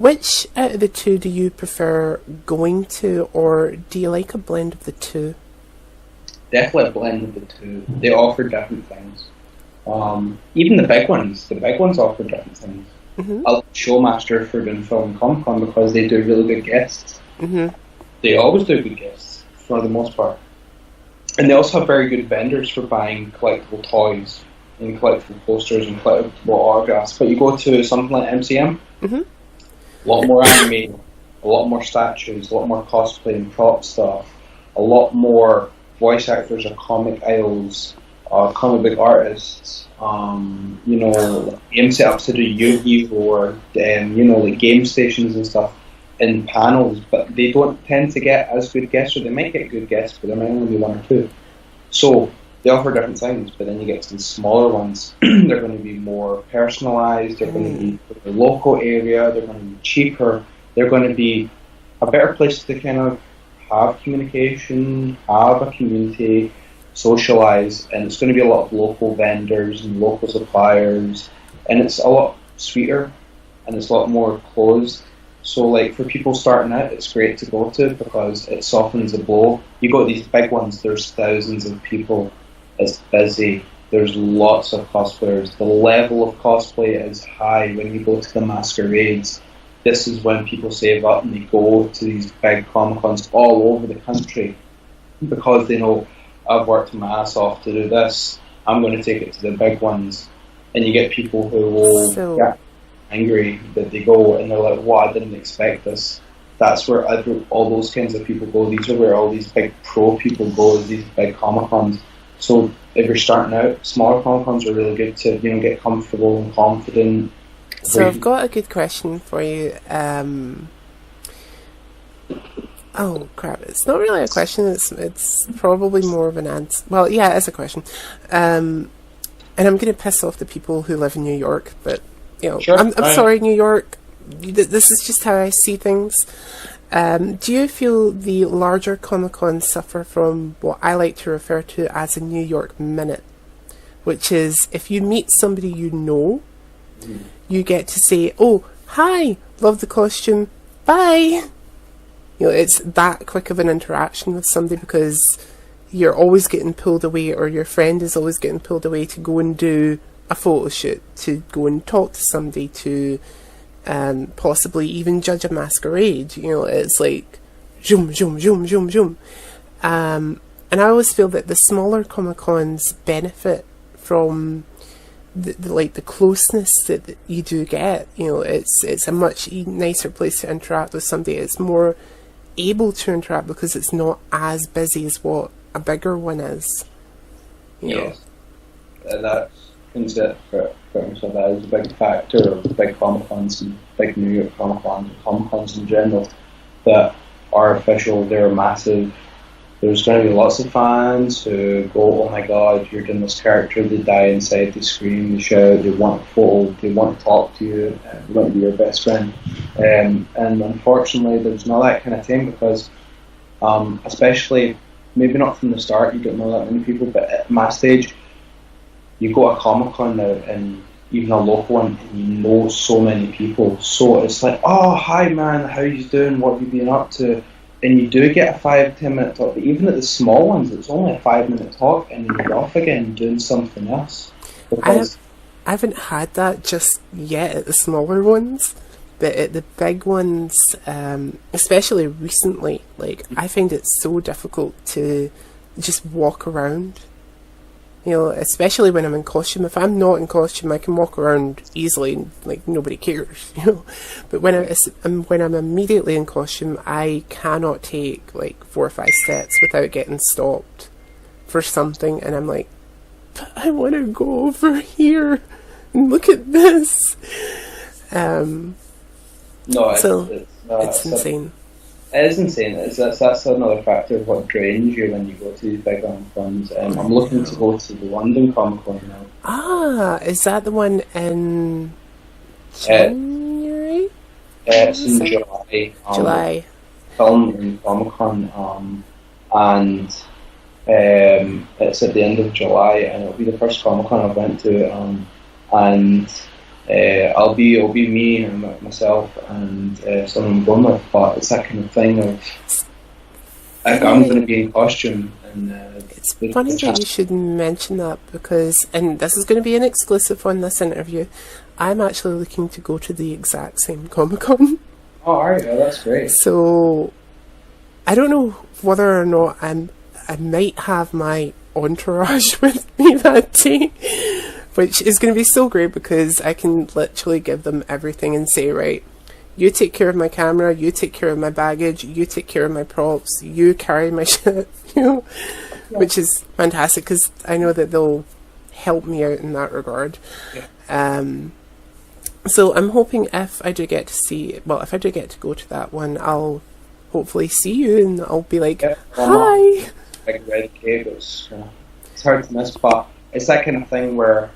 Which out of the two do you prefer going to, or do you like a blend of the two? Definitely a blend of the two. They offer different things. Even the big ones offer different things. Mm-hmm. I like Showmaster for doing film Comic Con because they do really good guests. Mm-hmm. They always do good guests for the most part, and they also have very good vendors for buying collectible toys and collectible posters and collectible autographs. But you go to something like MCM, Mm-hmm. a lot more anime, a lot more statues, a lot more cosplay and prop stuff, a lot more voice actors or comic idols, comic book artists, game setups to do Yu-Gi-Oh! Or, like game stations and stuff in panels, but they don't tend to get as good guests, or they might get good guests, but there might only be one or two. So they offer different things, but then you get some smaller ones. They're going to be more personalised, they're going to be for the local area, they're going to be cheaper, they're going to be a better place to kind of have communication, have a community, socialise, and it's going to be a lot of local vendors and local suppliers, and it's a lot sweeter and it's a lot more closed. So like for people starting out, it's great to go to because it softens the blow. You go to these big ones, there's thousands of people, it's busy, there's lots of cosplayers, the level of cosplay is high. When you go to the masquerades, this is when people save up and they go to these big Comic-Cons all over the country because they know, I've worked my ass off to do this, I'm going to take it to the big ones. And you get people who will get angry that they go and they're like, "What? I didn't expect this." That's where all those kinds of people go. These are where all these big pro people go, is these big Comic-Cons. So if you're starting out, smaller Comic-Cons are really good to get comfortable and confident. So I've got a good question for you. Oh crap! It's not really a question. It's probably more of an answer. Well, yeah, it's a question. And I'm going to piss off the people who live in New York, but Sure, I'm sorry, New York. This is just how I see things. Do you feel the larger Comic-Cons suffer from what I like to refer to as a New York minute, which is if you meet somebody you get to say, "Oh, hi, love the costume, bye." It's that quick of an interaction with somebody because you're always getting pulled away, or your friend is always getting pulled away to go and do a photo shoot, to go and talk to somebody, to possibly even judge a masquerade. It's like zoom, zoom, zoom, zoom, zoom. And I always feel that the smaller Comic-Cons benefit from the closeness that you do get. It's a much nicer place to interact with somebody. It's more able to interact because it's not as busy as what a bigger one is. Yes, that's that is a big factor of big Comic-Cons and big New York Comic-Cons and Comic-Cons in general that are official. They're massive. There's going to be lots of fans who go, "Oh my god, you're doing this character," they die inside, they scream, they shout, they want a photo, they want to talk to you, they want to be your best friend. And unfortunately there's not that kind of thing because especially, maybe not from the start, you don't know that many people, but at my stage, you go to a Comic-Con now, and even a local one, and you know so many people, so it's like, "Oh, hi man, how you doing, what have you been up to?" And you do get a 5-10 minute talk, but even at the small ones, it's only a 5-minute talk, and then you're off again doing something else. I haven't had that just yet at the smaller ones, but at the big ones, especially recently, I find it so difficult to just walk around. Especially when I'm in costume. If I'm not in costume, I can walk around easily, nobody cares, But when I'm immediately in costume, I cannot take 4 or 5 steps without getting stopped for something, and I'm like, "But I want to go over here and look at this." It's insane. It is insane. That's another factor of what drains you when you go to these big Comic-Cons. I'm looking to go to the London Comic-Con now. Ah, is that the one in January? It's in July. July. Film in Comic-Con, and it's at the end of July, and it'll be the first Comic-Con I've went to, and it'll be me and myself and someone I'm going with, but it's that kind of thing of I'm going to be in costume. And it's funny that you should mention that because, and this is going to be an exclusive on this interview, I'm actually looking to go to the exact same Comic-Con. Oh, alright, yeah, that's great. So, I don't know whether or not I might have my entourage with me that day, which is going to be so great because I can literally give them everything and say, right, you take care of my camera, you take care of my baggage, you take care of my props, you carry my shit, you know, which is fantastic because I know that they'll help me out in that regard. Yeah. So I'm hoping if I do get to go to that one, I'll hopefully see you and I'll be like, hi! Like red cape, it's hard to miss, but it's that kind of thing where,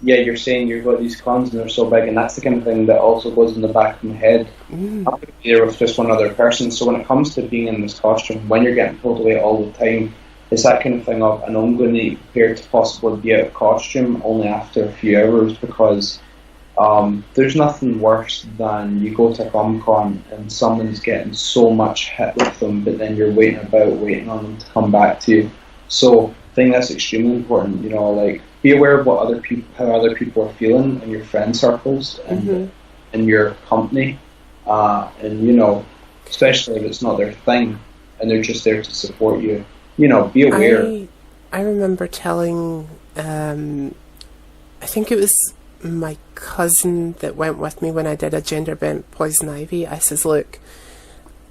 yeah, you're saying you've got these cons and they're so big, and that's the kind of thing that also goes in the back of my head. I'm going to be there with just one other person, so when it comes to being in this costume, when you're getting pulled away all the time, it's that kind of thing of, and I'm going to be prepared to possibly be out of costume only after a few hours, because there's nothing worse than you go to a Comic-Con and someone's getting so much hit with them, but then you're waiting on them to come back to you. So I think that's extremely important, you know, like, be aware of how other people are feeling in your friend circles and in your company, and you know, especially if it's not their thing and they're just there to support you. You know, be aware. I remember telling, I think it was my cousin that went with me when I did a Genderbend Poison Ivy. I says, look,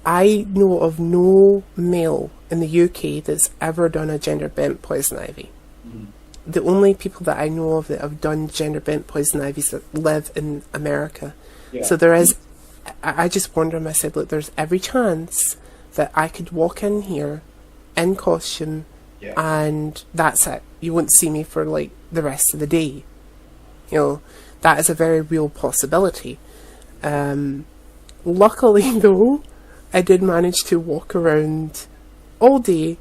I know of no male in the UK that's ever done a Genderbend Poison Ivy. The only people that I know of that have done Genderbend Poison Ivies that live in America. Yeah. So there is, I just warned him, I said, look, there's every chance that I could walk in here in costume and that's it. You won't see me for like the rest of the day. You know, that is a very real possibility. Luckily though, I did manage to walk around all day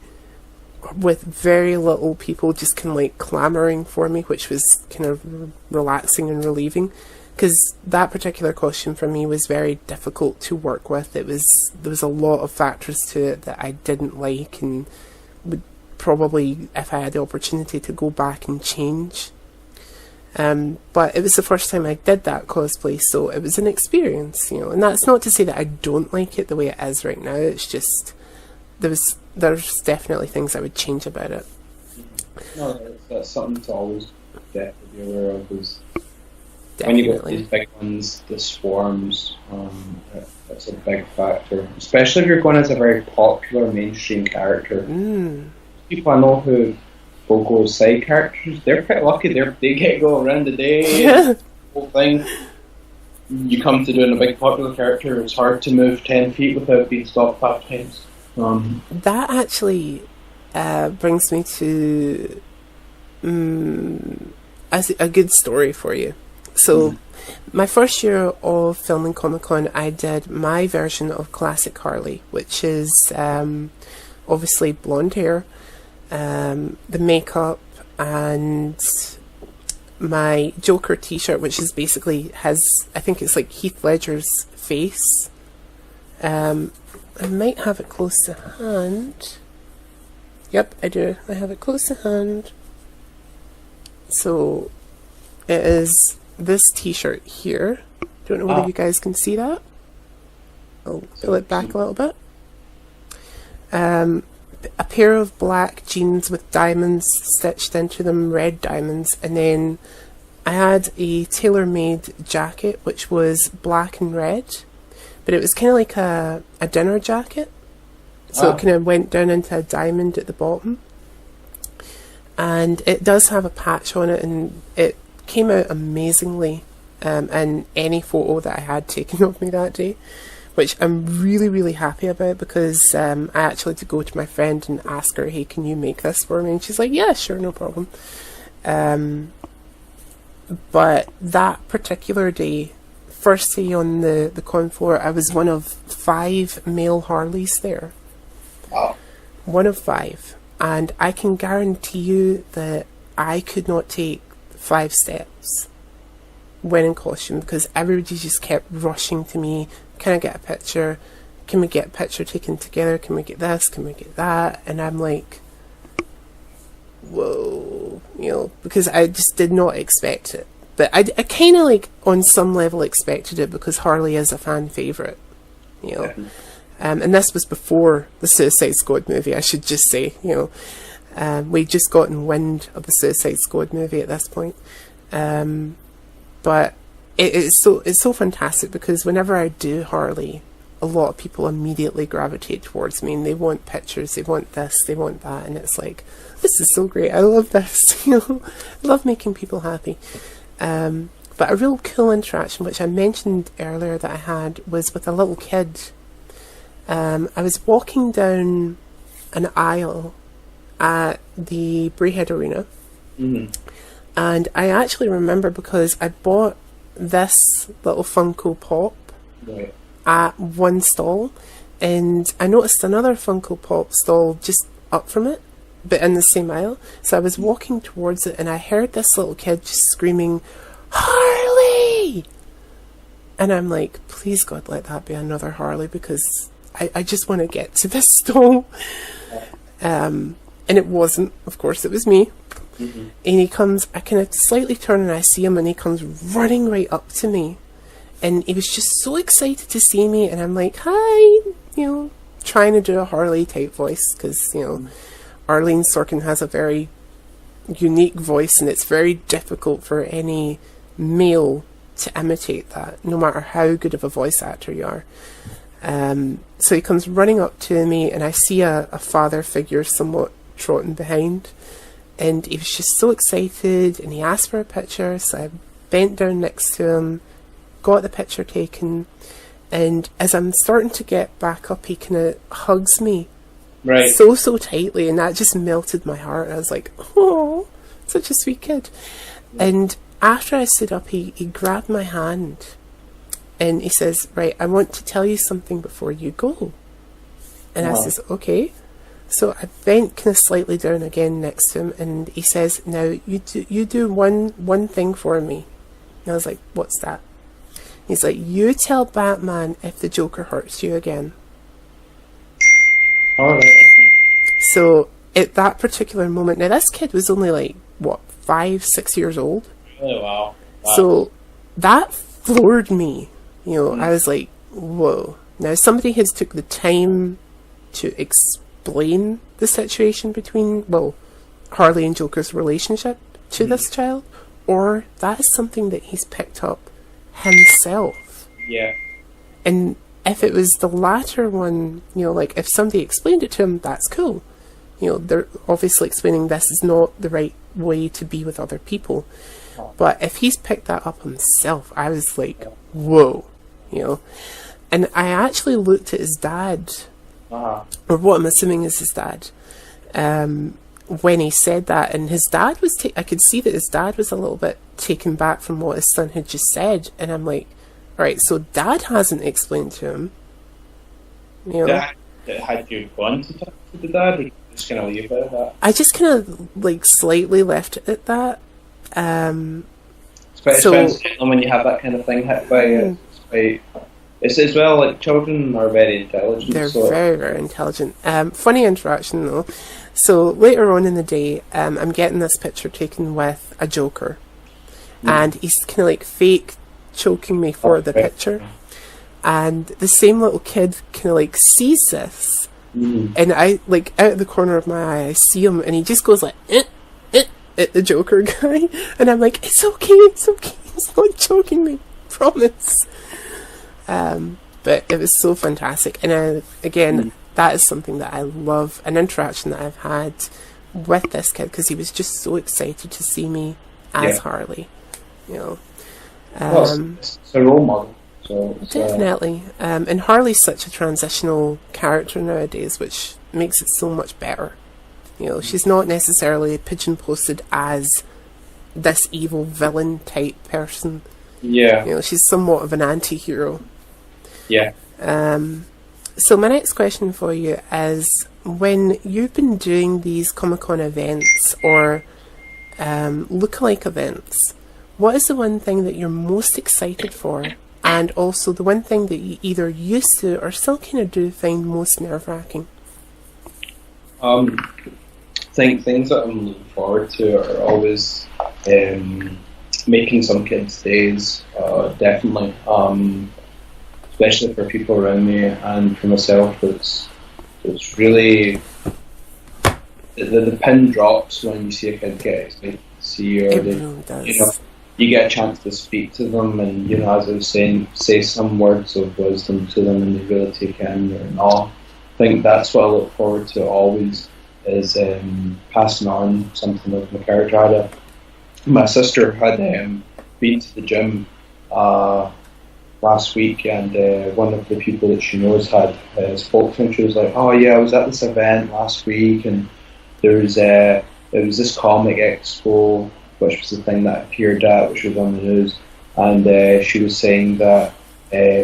with very little people just kind of like clamoring for me, which was kind of relaxing and relieving, because that particular costume for me was very difficult to work with. There was a lot of factors to it that I didn't like and would probably, if I had the opportunity, to go back and change. But it was the first time I did that cosplay, so it was an experience, you know, and that's not to say that I don't like it the way it is right now. It's just there's definitely things I would change about it. No, that's something to always definitely be aware of. Is when you get these big ones, the swarms, that's a big factor. Especially if you're going as a very popular mainstream character. People I know who will go as side characters, they're quite lucky. They get to go around the day, the whole thing. You come to doing a big popular character, it's hard to move 10 feet without being stopped 5 times. That actually brings me to a good story for you. So, my first year of filming Comic-Con, I did my version of Classic Harley, which is obviously blonde hair, the makeup, and my Joker t-shirt, which is basically I think it's like Heath Ledger's face. I might have it close to hand. Yep, I do. I have it close to hand. So, it is this t-shirt here. Don't know whether you guys can see that. I'll pull it back a little bit. A pair of black jeans with diamonds stitched into them, red diamonds, and then I had a tailor-made jacket which was black and red, but it was kind of like a dinner jacket, so it kind of went down into a diamond at the bottom, and it does have a patch on it, and it came out amazingly in any photo that I had taken of me that day, which I'm really, really happy about, because I actually had to go to my friend and ask her, hey, can you make this for me? And she's like, yeah, sure, no problem. But that particular day, first day on the con floor, I was one of 5 male Harleys there. Wow. One of 5. And I can guarantee you that I could not take 5 steps went in costume because everybody just kept rushing to me. Can I get a picture? Can we get a picture taken together? Can we get this? Can we get that? And I'm like, whoa, because I just did not expect it. But I kind of like on some level expected it because Harley is a fan favourite, and this was before the Suicide Squad movie, I should just say, we'd just gotten wind of the Suicide Squad movie at this point. But it's so fantastic because whenever I do Harley, a lot of people immediately gravitate towards me and they want pictures, they want this, they want that, and it's like, this is so great, I love this, I love making people happy. But a real cool interaction, which I mentioned earlier that I had, was with a little kid. I was walking down an aisle at the Braehead Arena, and I actually remember because I bought this little Funko Pop at one stall, and I noticed another Funko Pop stall just up from it, but in the same aisle. So I was walking towards it and I heard this little kid just screaming, Harley! And I'm like, please God, let that be another Harley, because I just want to get to this stall. And it wasn't, of course, it was me. And he comes, I kind of slightly turn and I see him, and he comes running right up to me. And he was just so excited to see me, and I'm like, hi, trying to do a Harley type voice, because, Arlene Sorkin has a very unique voice, and it's very difficult for any male to imitate that, no matter how good of a voice actor you are. So he comes running up to me, and I see a father figure somewhat trotting behind, and he was just so excited, and he asked for a picture, so I bent down next to him, got the picture taken, and as I'm starting to get back up, he kind of hugs me so tightly, and that just melted my heart. I was like, oh, such a sweet kid. And after I stood up, he grabbed my hand and he says, right, I want to tell you something before you go. And I says, okay. So I bent kind of slightly down again next to him, and he says, now you do one thing for me. And I was like, what's that? He's like, you tell Batman if the Joker hurts you again. So at that particular moment, now this kid was only like, 5-6 years old? Oh, wow. So that floored me. I was like, whoa. Now somebody has took the time to explain the situation between, Harley and Joker's relationship to this child, or that is something that he's picked up himself. Yeah. And if it was the latter one, like if somebody explained it to him, that's cool. They're obviously explaining this is not the right way to be with other people. But if he's picked that up himself, I was like, whoa, And I actually looked at his dad, or what I'm assuming is his dad, when he said that, and his dad was, I could see that his dad was a little bit taken back from what his son had just said, and I'm like, alright, so dad hasn't explained to him. Had you gone to talk to the dad, or just kind of leave it at that? I just kind of like slightly left it at that. Especially when you have that kind of thing hit by it's as well, like, children are very intelligent. They're very, very intelligent. Funny interaction though. So later on in the day, I'm getting this picture taken with a Joker, and he's kind of like fake choking me for the picture, and the same little kid kind of like sees this, and I, like, out of the corner of my eye, I see him, and he just goes like at the Joker guy, and I'm like, it's okay, he's not choking me, promise. But it was so fantastic, and again, that is something that I love, an interaction that I've had with this kid, because he was just so excited to see me as Harley, it's a role model. So definitely. And Harley's such a transitional character nowadays, which makes it so much better. She's not necessarily pigeon-posted as this evil villain type person. Yeah. She's somewhat of an anti-hero. Yeah. So my next question for you is, when you've been doing these Comic-Con events or lookalike events, what is the one thing that you're most excited for, and also the one thing that you either used to or still kind of do find most nerve-wracking? Things that I'm looking forward to are always making some kids' days, definitely. Especially for people around me and for myself, it's really the pin drops when you see a kid get excited to see you, or you get a chance to speak to them, and as I was saying, say some words of wisdom to them, and they really take it in and all. I think that's what I look forward to always, is passing on something of my character. My sister had been to the gym last week, and one of the people that she knows had spoke to her, and she was like, "Oh yeah, I was at this event last week, and there was this comic expo, which was the thing that I appeared at, which was on the news." And she was saying that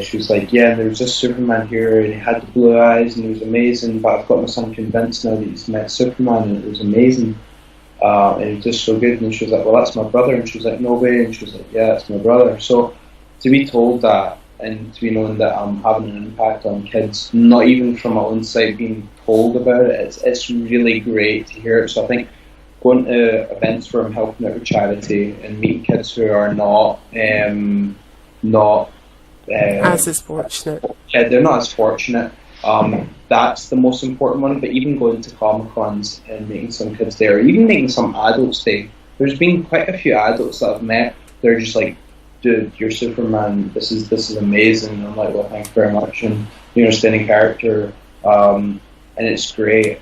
she was like, "Yeah, there was this Superman here, and he had the blue eyes, and he was amazing. But I've got my son convinced now that he's met Superman, and it was amazing, and it was just so good." And she was like, "Well, that's my brother." And she was like, "No way." And she was like, "Yeah, that's my brother." So to be told that, and to be known that I'm having an impact on kids, not even from my own side being told about it, it's really great to hear it. So I think going to events where I'm helping out with charity and meeting kids who are not as fortunate. Yeah, they're not as fortunate. That's the most important one. But even going to Comic-Cons and meeting some kids there, or even meeting some adults there, there's been quite a few adults that I've met. They're just like, "Dude, you're Superman. This is amazing." And I'm like, "Well, thank you very much." And stunning character, and it's great.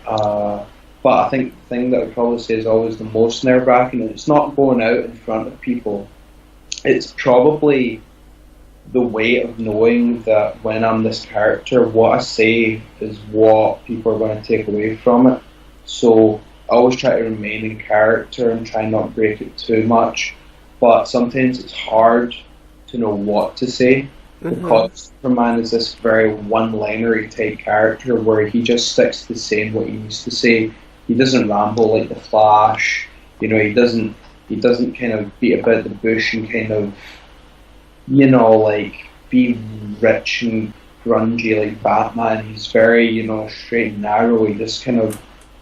But I think the thing that I would probably say is always the most nerve-wracking, and it's not going out in front of people. It's probably the weight of knowing that when I'm this character, what I say is what people are going to take away from it. So I always try to remain in character and try not break it too much. But sometimes it's hard to know what to say, because Superman is this very one-linery type character where he just sticks to saying what he needs to say. He doesn't ramble like the Flash. He doesn't kind of beat about the bush and kind of like be rich and grungy like Batman. He's very straight and narrow. He just he'll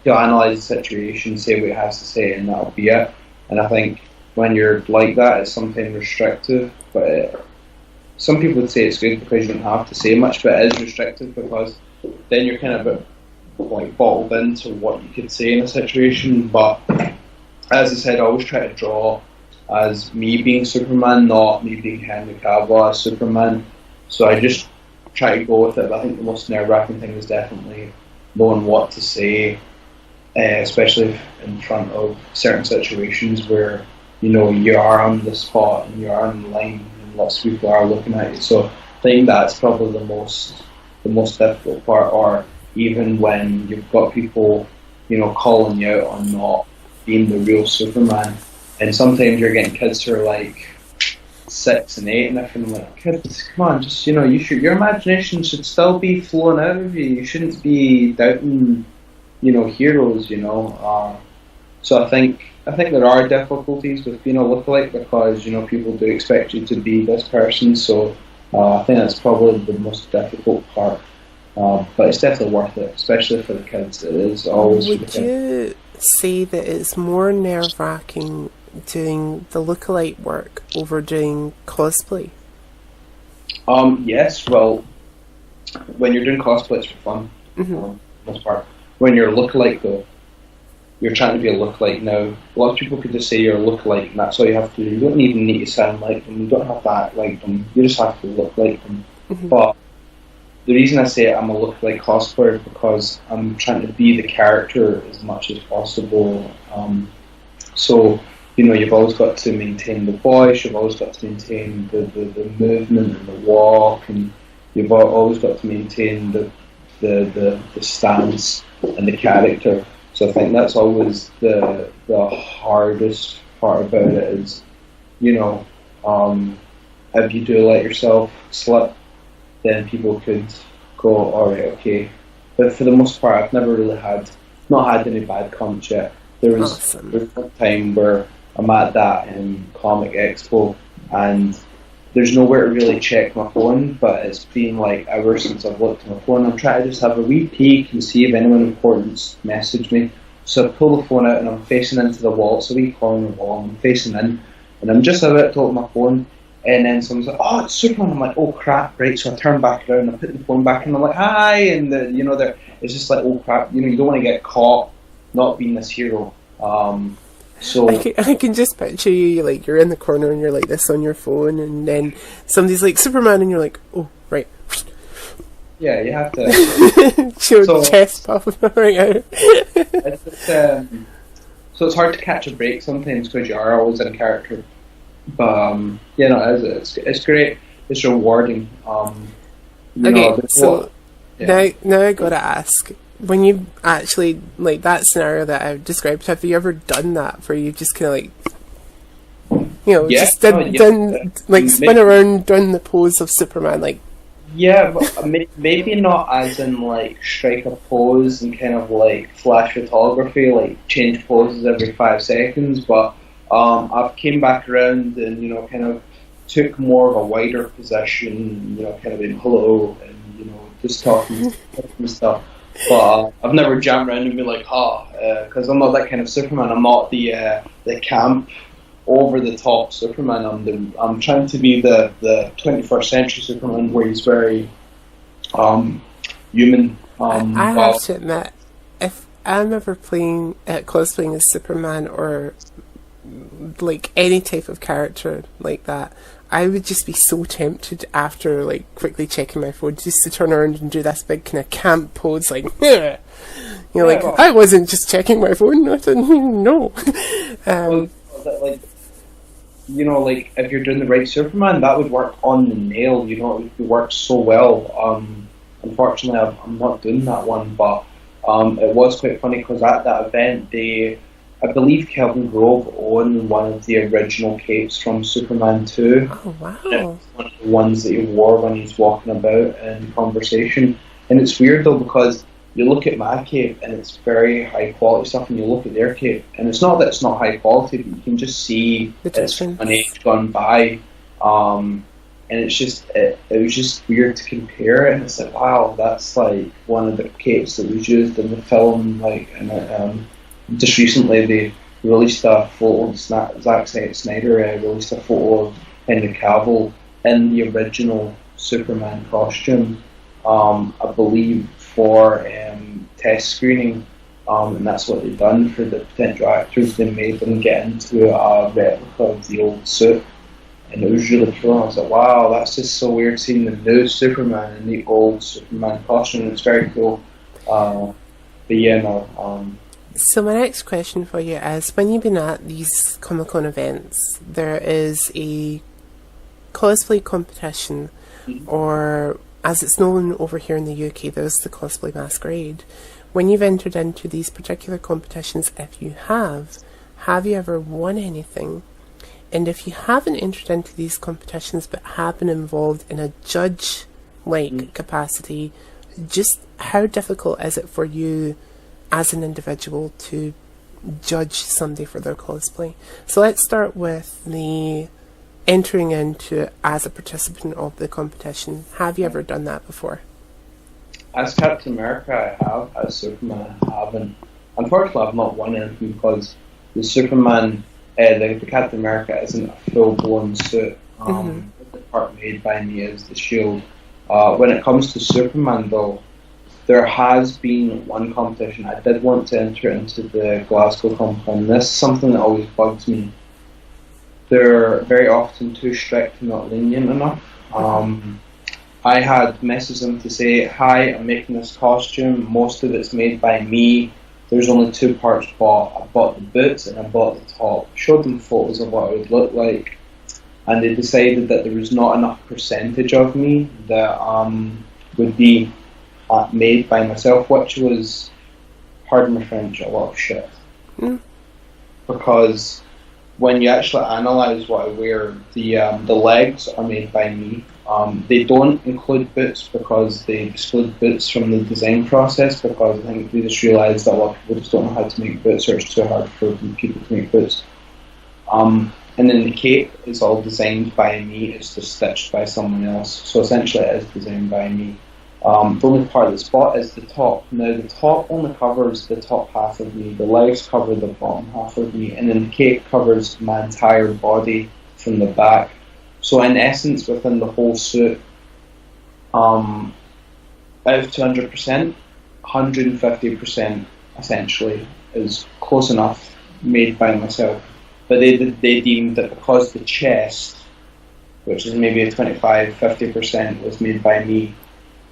analyse the situation, say what he has to say, and that'll be it. And I think when you're like that, it's sometimes restrictive, but some people would say it's good because you don't have to say much, but it is restrictive because then you're kind of like bottled into what you could say in a situation. But as I said, I always try to draw as me being Superman, not me being Henry Cavill as Superman. So I just try to go with it. But I think the most nerve-wracking thing is definitely knowing what to say, especially in front of certain situations where you are on the spot and you are on the line and lots of people are looking at you. So I think that's probably the most difficult part, or even when you've got people calling you out on not being the real Superman. And sometimes you're getting kids who are like 6 and 8 and everything, like, "Kids, come on, just your imagination should still be flowing out of you. You shouldn't be doubting heroes." So I think there are difficulties with being a lookalike, because people do expect you to be this person. So I think that's probably the most difficult part. But it's definitely worth it, especially for the kids. It is always. Would you say that it's more nerve-wracking doing the lookalike work over doing cosplay? Yes. Well, when you're doing cosplay, it's for fun. For the most part. When you're a lookalike, though, you're trying to be a lookalike. Now, a lot of people could just say you're a lookalike, and that's all you have to do. You don't even need to sound like them. You don't have to act like them. You just have to look like them. But the reason I say I'm a lookalike cosplayer is because I'm trying to be the character as much as possible. So you've always got to maintain the voice. You've always got to maintain the movement and the walk, and you've always got to maintain the stance and the character. So I think that's always the hardest part about it is, if you do let yourself slip, then people could go, "Alright, okay." But for the most part, I've never really not had any bad comments yet. There was one time where I'm at that comic expo, and there's nowhere to really check my phone, but it's been like hours since I've looked at my phone. I'm trying to just have a wee peek and see if anyone important's messaged me. So I pull the phone out and I'm facing into the wall. It's a wee corner wall, and I'm facing in, and I'm just about to open my phone, and then someone's like, "Oh, it's Superman." I'm like, "Oh crap!" Right, so I turn back around, I put the phone back, and I'm like, "Hi," and it's just like, "Oh crap!" You don't want to get caught not being this hero. So I can just picture you, like, you're in the corner and you're like this on your phone, and then somebody's like, "Superman," and you're like, "Oh, right." yeah, you have to. Your chest puffing right out. So it's hard to catch a break sometimes because you are always in character. But it's great. It's rewarding. Now I gotta ask. When you actually, like, that scenario that I described, have you ever done that where you just kind of like, spin around doing the pose of Superman, like? Yeah, but maybe not as in like strike a pose and kind of like flash photography, like change poses every 5 seconds. But I've came back around and kind of took more of a wider position, kind of in hello and just talking and stuff. But I've never jammed around and been like, because I'm not that kind of Superman. I'm not the camp, over the top Superman. I'm trying to be the 21st century Superman, where he's very human. I have to admit, if I'm ever cosplaying as Superman or like any type of character like that, I would just be so tempted after like quickly checking my phone just to turn around and do this big kind of camp pose, like, I wasn't just checking my phone. I didn't know. Like if you're doing the right Superman, that would work on the nail. It would work so well. Unfortunately, I'm not doing that one, but it was quite funny because at that event, I believe Kelvin Grove owned one of the original capes from Superman 2. Oh, wow. One of the ones that he wore when he's walking about in conversation. And it's weird though, because you look at my cape and it's very high quality stuff, and you look at their cape and it's not that it's not high quality, but you can just see it's an age gone by. And it's just it was just weird to compare it, and it's like, wow, that's like one of the capes that was used in the film, like, and just recently they released a photo, Zack Snyder released a photo of Henry Cavill in the original Superman costume, I believe for test screening, and that's what they've done for the potential actors. They made them get into a replica of the old suit, and it was really cool. I was like, wow, that's just so weird seeing the new Superman in the old Superman costume. It's very cool. So my next question for you is, when you've been at these Comic-Con events, there is a cosplay competition, or as it's known over here in the UK, there's the Cosplay Masquerade. When you've entered into these particular competitions, if you have you ever won anything? And if you haven't entered into these competitions but have been involved in a judge-like capacity, just how difficult is it for you as an individual to judge somebody for their cosplay? So let's start with the entering into as a participant of the competition. Have you ever done that before? As Captain America, I have. As Superman, I haven't. Unfortunately, I've not won anything because the Superman, the Captain America isn't a full-blown suit. The part made by me is the shield. When it comes to Superman, though, there has been one competition. I did want to enter into the Glasgow competition. This is something that always bugs me. They're very often too strict and not lenient enough. I had messaged them to say, hi, I'm making this costume. Most of it's made by me. There's only 2 parts bought. I bought the boots and I bought the top. Showed them photos of what it would look like. And they decided that there was not enough percentage of me that would be made by myself, which was, pardon my French, a lot of shit. Because when you actually analyse what I wear, the legs are made by me. They don't include boots because they exclude boots from the design process, because I think they just realised that a lot of people just don't know how to make boots, or it's too hard for people to make boots. And then the cape is all designed by me. It's just stitched by someone else. So essentially, it is designed by me. The only part that's bought is the top. Now, the top only covers the top half of me. The legs cover the bottom half of me, and then the cape covers my entire body from the back. So, in essence, within the whole suit, out of 200%, 150% essentially is close enough made by myself. But they deemed that because the chest, which is maybe a 25-50%, was made by me,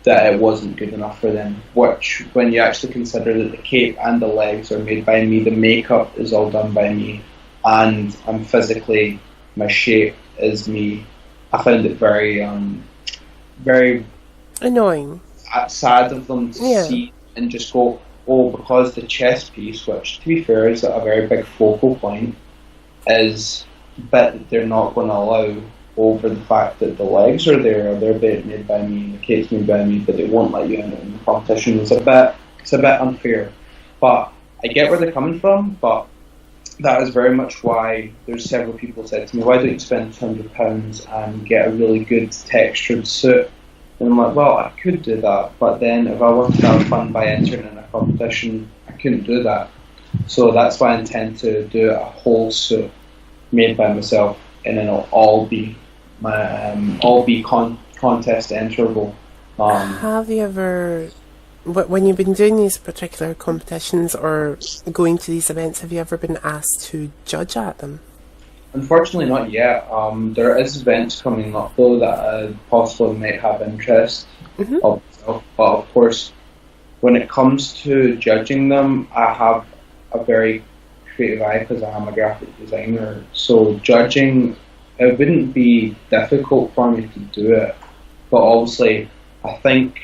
that it wasn't good enough for them. Which, when you actually consider that the cape and the legs are made by me, the makeup is all done by me, and I'm physically, my shape is me. I found it very, very annoying, sad of them to see and just go, oh, because the chest piece, which to be fair is a very big focal point, is the bit that they're not going to allow over the fact that the legs are there, they're made by me, the cape's made by me, but they won't let you in the competition. It's a bit unfair. But I get where they're coming from, but that is very much why there's several people said to me, why don't you spend £200 and get a really good textured suit? And I'm like, well, I could do that, but then if I wanted to have fun by entering in a competition, I couldn't do that. So that's why I intend to do a whole suit made by myself, and then it'll all be contest enterable. Have you ever, when you've been doing these particular competitions or going to these events, have you ever been asked to judge at them? Unfortunately, not yet. There is events coming up though that possibly might have interest. But of course, when it comes to judging them, I have a very creative eye because I am a graphic designer. So judging, it wouldn't be difficult for me to do it. But obviously, I think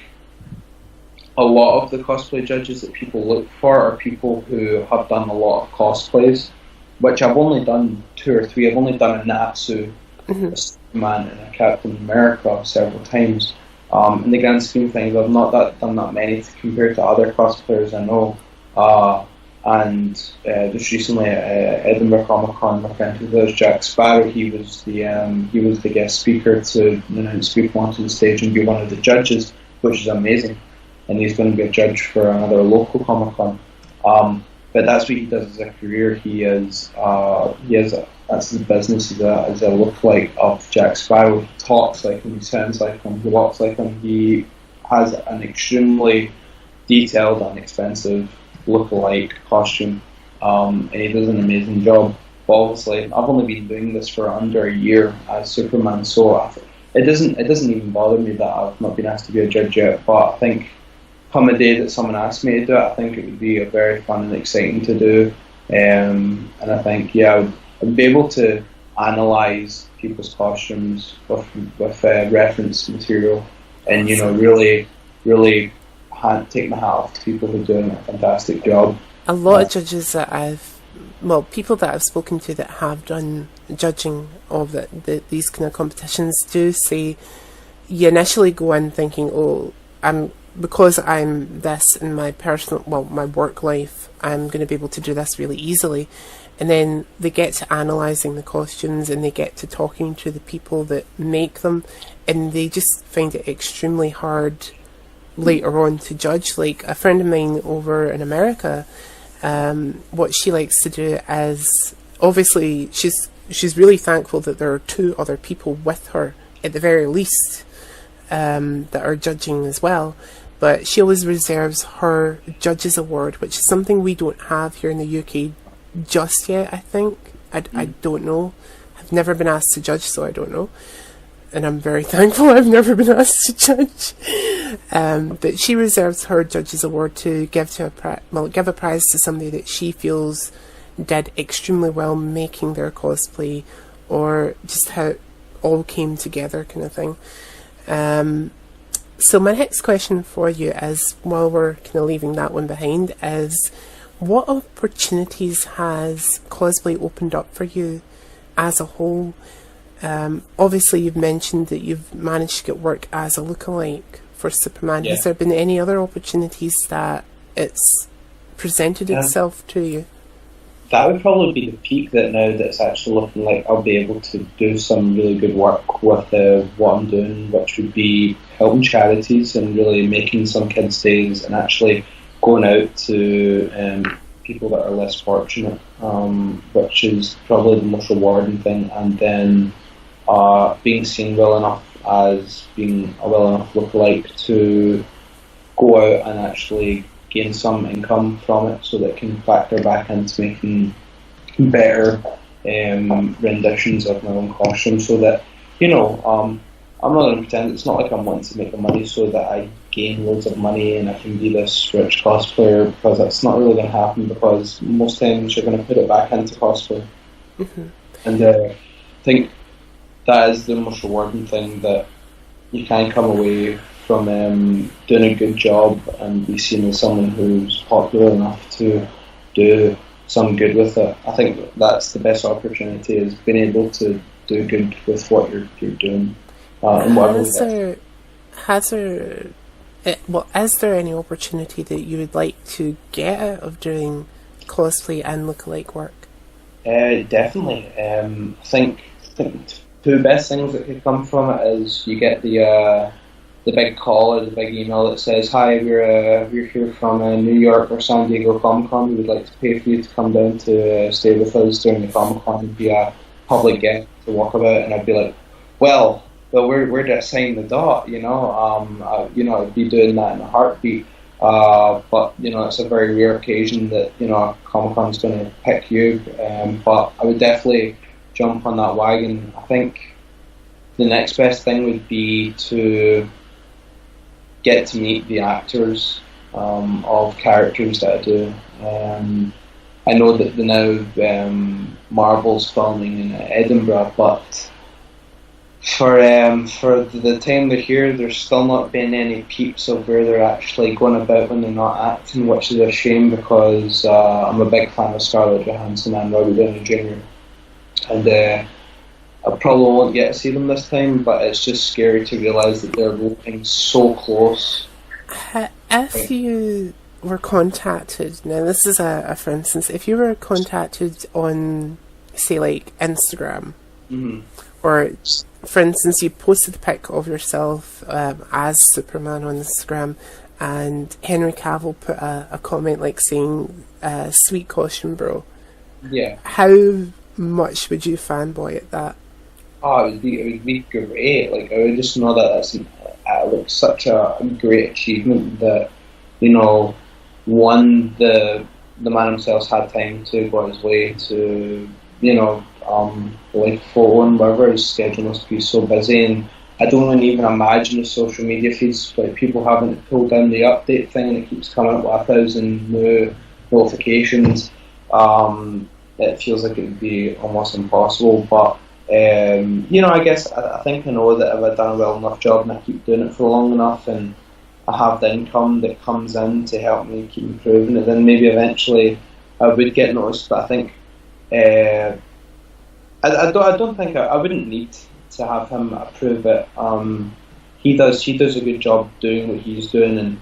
a lot of the cosplay judges that people look for are people who have done a lot of cosplays, which I've only done 2 or 3. I've only done a Natsu, a Superman, and a Captain America several times. In the grand scheme of things, I've not done that many compared to other cosplayers I know. And just recently at Edinburgh Comic Con, my friend who does Jack Sparrow, he was the guest speaker to announce people onto the stage and be one of the judges, which is amazing. And he's going to be a judge for another local Comic Con. But that's what he does as a career. That's his business. He's a look-alike of Jack Sparrow. He talks like him, he sounds like him, he walks like him. He has an extremely detailed and expensive look-alike costume, and he does an amazing job. But obviously, I've only been doing this for under a year as Superman, so it doesn't even bother me that I've not been asked to be a judge yet. But I think come a day that someone asks me to do it, I think it would be a very fun and exciting to do. And I think, I'd be able to analyse people's costumes with reference material, and really take my hat off to people who are doing a fantastic job. A lot of judges that people that I've spoken to that have done judging of these kind of competitions do say you initially go in thinking, because I'm this in my my work life, I'm going to be able to do this really easily. And then they get to analysing the costumes and they get to talking to the people that make them, and they just find it extremely hard later on to judge. Like a friend of mine over in America, what she likes to do is, obviously she's really thankful that there are 2 other people with her at the very least that are judging as well. But she always reserves her Judges Award, which is something we don't have here in the UK just yet, I think. I don't know. I've never been asked to judge, so I don't know. And I'm very thankful I've never been asked to judge. But she reserves her Judges Award to give a prize to somebody that she feels did extremely well making their cosplay, or just how it all came together kind of thing. So my next question for you is, while we're kind of leaving that one behind, is what opportunities has cosplay opened up for you as a whole? Obviously you've mentioned that you've managed to get work as a lookalike for Superman. Has there been any other opportunities that it's presented itself to you? that would probably be the peak, that now that it's actually looking like I'll be able to do some really good work with what I'm doing, which would be helping charities and really making some kids' days and actually going out to people that are less fortunate, which is probably the most rewarding thing. And then being seen well enough as being a well enough lookalike to go out and actually gain some income from it, so that can factor back into making better renditions of my own costume, so that, I'm not going to pretend, it's not like I'm wanting to make the money so that I gain loads of money and I can be this rich cosplayer, because that's not really going to happen, because most times you're going to put it back into cosplay. And I think that is the most rewarding thing, that you can come away from doing a good job and be seen as someone who's popular enough to do some good with it. I think that's the best opportunity, is being able to do good with what you're doing. Is there any opportunity that you would like to get out of doing cosplay and lookalike work? Definitely. I think two best things that could come from it is you get the big call or the big email that says, "Hi, we're here from New York or San Diego Comic Con. We would like to pay for you to come down to stay with us during the Comic Con and be a public guest to walk about." And I'd be like, "Well, we're just saying the dot, I'd be doing that in a heartbeat." But it's a very rare occasion that Comic Con's going to pick you. But I would definitely jump on that wagon. I think the next best thing would be to get to meet the actors of characters that I do. I know that now Marvel's filming in Edinburgh, but for the time they're here, there's still not been any peeps of where they're actually going about when they're not acting, which is a shame, because I'm a big fan of Scarlett Johansson and Robert Downey Jr. And I probably won't get to see them this time, but it's just scary to realise that they're working so close. If you were contacted, now this is for instance, if you were contacted on, say, like Instagram, or for instance, you posted a pic of yourself as Superman on Instagram, and Henry Cavill put a comment like saying, "Sweet costume, bro." Yeah. How much would you fanboy at that? Oh, it would be great. Like, I would just know that that's such a great achievement that, one, the man himself had time to go his way to, like photo and whatever. His schedule must be so busy, and I don't even imagine the social media feeds, like, people haven't pulled down the update thing and it keeps coming up with 1,000 new notifications. It feels like it would be almost impossible, but I guess I think I know that if I've done a well enough job and I keep doing it for long enough and I have the income that comes in to help me keep improving it, then maybe eventually I would get noticed. But I think I don't think I wouldn't need to have him approve it. He does a good job doing what he's doing, and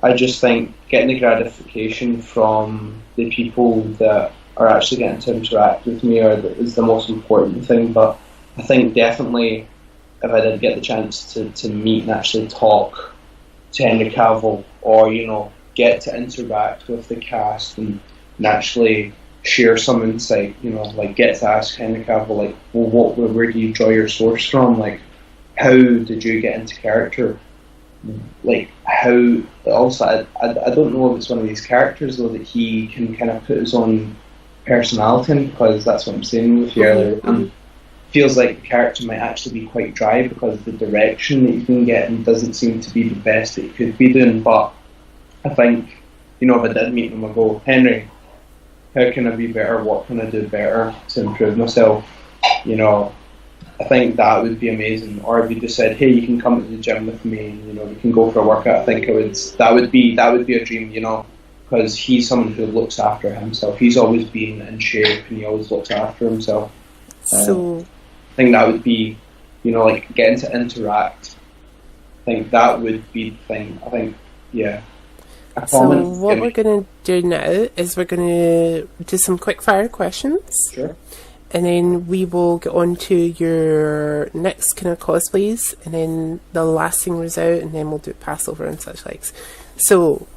I just think getting the gratification from the people that are actually getting to interact with me is the most important thing. But I think definitely if I did get the chance to meet and actually talk to Henry Cavill, or get to interact with the cast and actually share some insight, like get to ask Henry Cavill, like, well, where do you draw your source from? Like, how did you get into character? Like, how, also, I don't know if it's one of these characters, though, that he can kind of put his own personality in, because that's what I'm saying with you earlier. And feels like the character might actually be quite dry because the direction that he's been getting doesn't seem to be the best that he could be doing. But I think, if I did meet him, I'd go, Henry, how can I be better? What can I do better to improve myself? I think that would be amazing. Or if you just said, "Hey, you can come to the gym with me, and we can go for a workout," I think that would be a dream, because he's someone who looks after himself. He's always been in shape and he always looks after himself. So I think that would be, like getting to interact. I think that would be the thing. I think, yeah. I So promise. what we're going to do now is we're going to do some quick fire questions. Sure. And then we will get on to your next kind of cosplays, and then the last thing was out, and then we'll do Passover and such likes. So,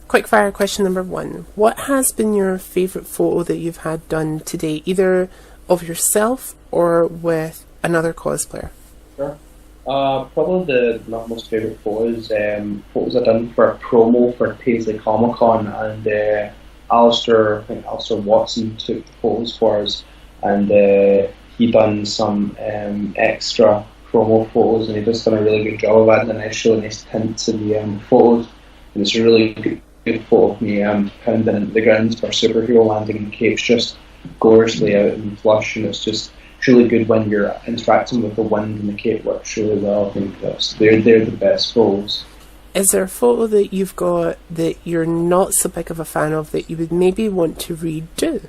quick fire question number 1. What has been your favourite photo that you've had done today, either of yourself or with another cosplayer? Sure. Probably my most favourite photos I've done for a promo for Paisley Comic Con, and Alistair Watson took the photos for us, and he done some extra promo photos, and he just done a really good job of adding a really nice tint to the photos, and it's a really good photo of me pounding into the ground for superhero landing in capes, just gloriously out and flush, and it's really good when you're interacting with the wind, and the cape works really well. I think they're the best photos. Is there a photo that you've got that you're not so big of a fan of that you would maybe want to redo?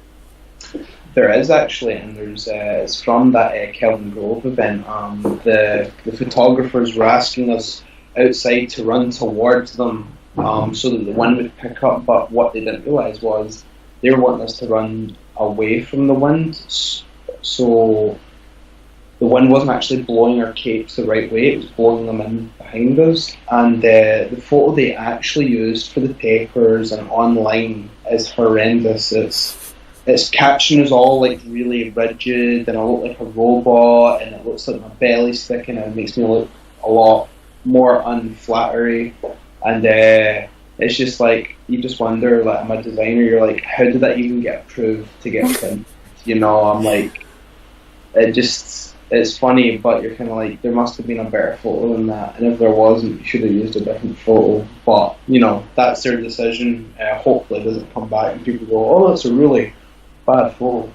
There is actually, and it's from that Kelvin Grove event. The photographers were asking us outside to run towards them so that the wind would pick up, but what they didn't realise was they were wanting us to run away from the wind, so the wind wasn't actually blowing our capes the right way, it was blowing them in behind us, and the photo they actually used for the papers and online is horrendous. It's catching us all like really rigid, and I look like a robot, and it looks like my belly's sticking, and it makes me look a lot more unflattering. And it's just like, you just wonder, like, I'm a designer, you're like, how did that even get approved to get printed? You know, I'm like, it's funny, but you're kind of like, there must have been a better photo than that, and if there wasn't, you should have used a different photo. But, you know, that's their decision. Hopefully it doesn't come back and people go, oh, that's a really bad photo.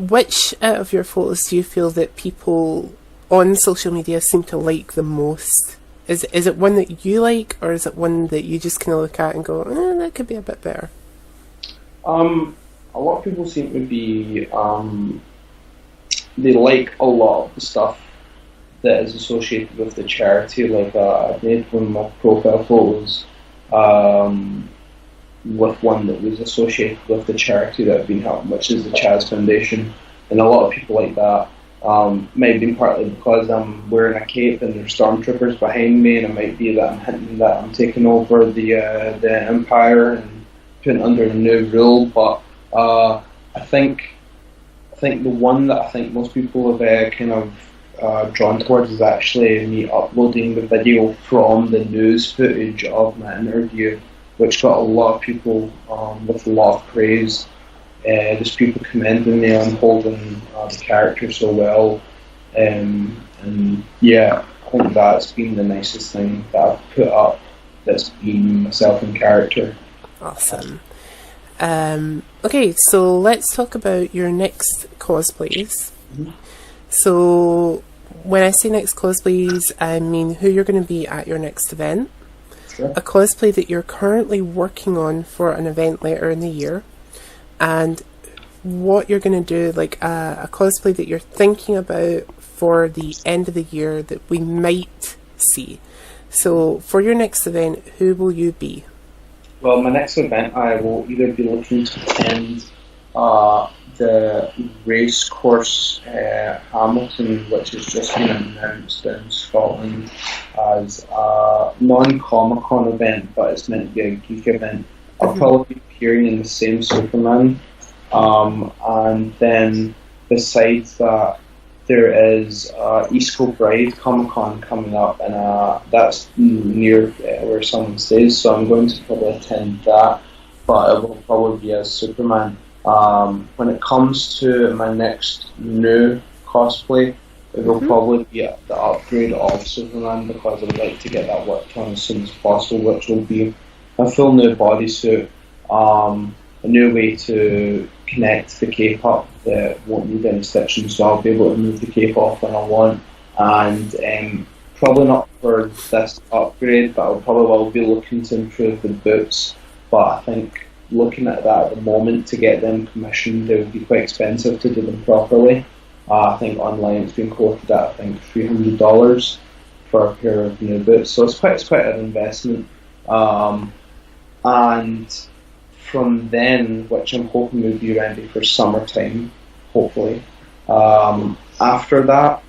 Which out of your photos do you feel that people on social media seem to like the most? Is it one that you like, or is it one that you just kind of look at and go, that could be a bit better? A lot of people seem to be, they like a lot of the stuff that is associated with the charity. Like I've made one of my profile photos with one that was associated with the charity that I've been helping, which is the Chaz Foundation, and a lot of people like that. Might be partly because I'm wearing a cape and there's stormtroopers behind me, and it might be that I'm hinting that I'm taking over the Empire and putting under a new rule. But I think the one that I think most people have kind of drawn towards is actually me uploading the video from the news footage of my interview, which got a lot of people with a lot of praise. There's people commending me on holding the character so well, and yeah, I think that's been the nicest thing that I've put up that's been myself in character. Awesome. Okay, so let's talk about your next cosplays. Mm-hmm. So when I say next cosplays, I mean who you're going to be at your next event, Sure. a cosplay that you're currently working on for an event later in the year, and what you're going to do, like a cosplay that you're thinking about for the end of the year that we might see. So for your next event, who will you be? Well, my next event, I will either be looking to attend the race course Hamilton, which has just been announced in Scotland as a non-Comic-Con event, but it's meant to be a geek event. I'll probably be appearing in the same Superman, and then besides that, there is East Bride Comic-Con coming up, and that's near where someone stays, so I'm going to probably attend that, but it will probably be as Superman. When it comes to my next new cosplay, it will probably be the upgrade of Superman, because I would like to get that worked on as soon as possible, which will be a full new bodysuit, a new way to connect the cape up that won't need any stitching, so I'll be able to move the cape off when I want, and probably not for this upgrade, but I will be looking to improve the boots, but I think looking at that at the moment, to get them commissioned, they would be quite expensive to do them properly. I think online it's been quoted at $300 for a pair of new boots, so it's quite an investment. And from then, which I'm hoping will be ready for summertime, hopefully. After that,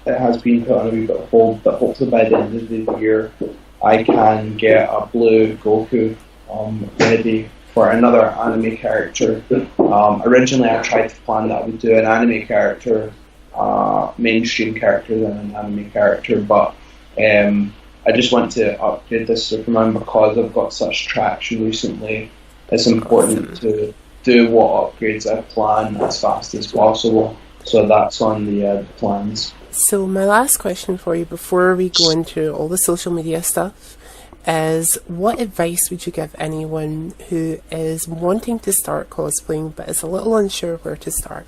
it has been put on a wee bit of hold, but hopefully by the end of the year, I can get a blue Goku ready for another anime character. Originally, I tried to plan that I would do an anime character, mainstream character than an anime character, but I just want to upgrade this Superman because I've got such traction recently. It's important to do what upgrades I plan as fast as possible. So that's on the plans. So my last question for you before we go into all the social media stuff is, what advice would you give anyone who is wanting to start cosplaying but is a little unsure where to start?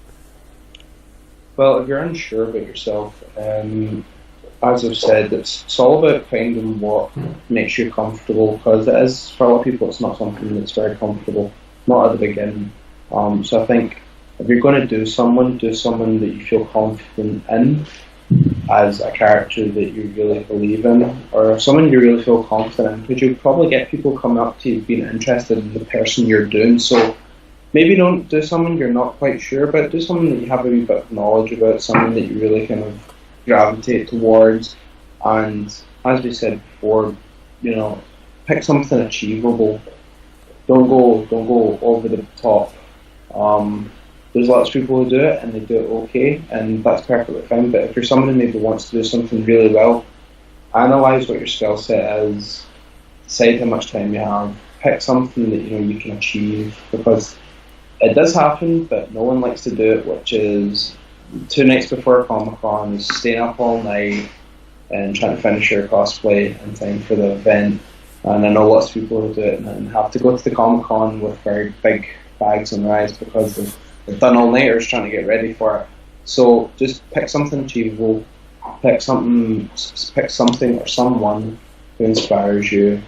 Well, if you're unsure about yourself, as I've said, it's all about finding what makes you comfortable, because it is, for a lot of people, it's not something that's very comfortable, not at the beginning. So I think if you're going to do someone that you feel confident in as a character that you really believe in, or someone you really feel confident in, because you'll probably get people coming up to you being interested in the person you're doing. So maybe don't do someone you're not quite sure about, do someone that you have a wee bit of knowledge about, someone that you really kind of gravitate towards. And as we said before, pick something achievable. Don't go over the top. There's lots of people who do it and they do it okay, and that's perfectly fine. But if you're someone who maybe wants to do something really well, analyse what your skill set is, decide how much time you have, pick something that you can achieve, because it does happen, but no one likes to do it, which is 2 nights before Comic-Con is staying up all night and trying to finish your cosplay in time for the event. And I know lots of people who do it and have to go to the Comic-Con with very big bags on their eyes because they've done all-nighters trying to get ready for it. So just pick something achievable, pick something or someone who inspires you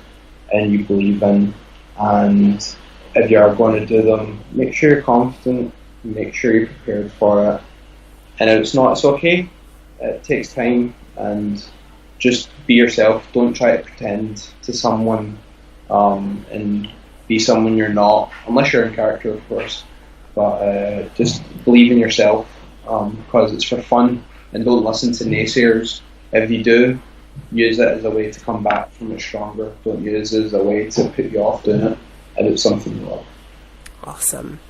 and you believe in, and if you are going to do them, make sure you're confident, make sure you're prepared for it. And if it's not, it's okay. It takes time, and just be yourself. Don't try to pretend to someone and be someone you're not, unless you're in character, of course. But just believe in yourself, because it's for fun, and don't listen to naysayers. If you do, use it as a way to come back from it stronger. Don't use it as a way to put you off doing it, and it's something you love. Awesome.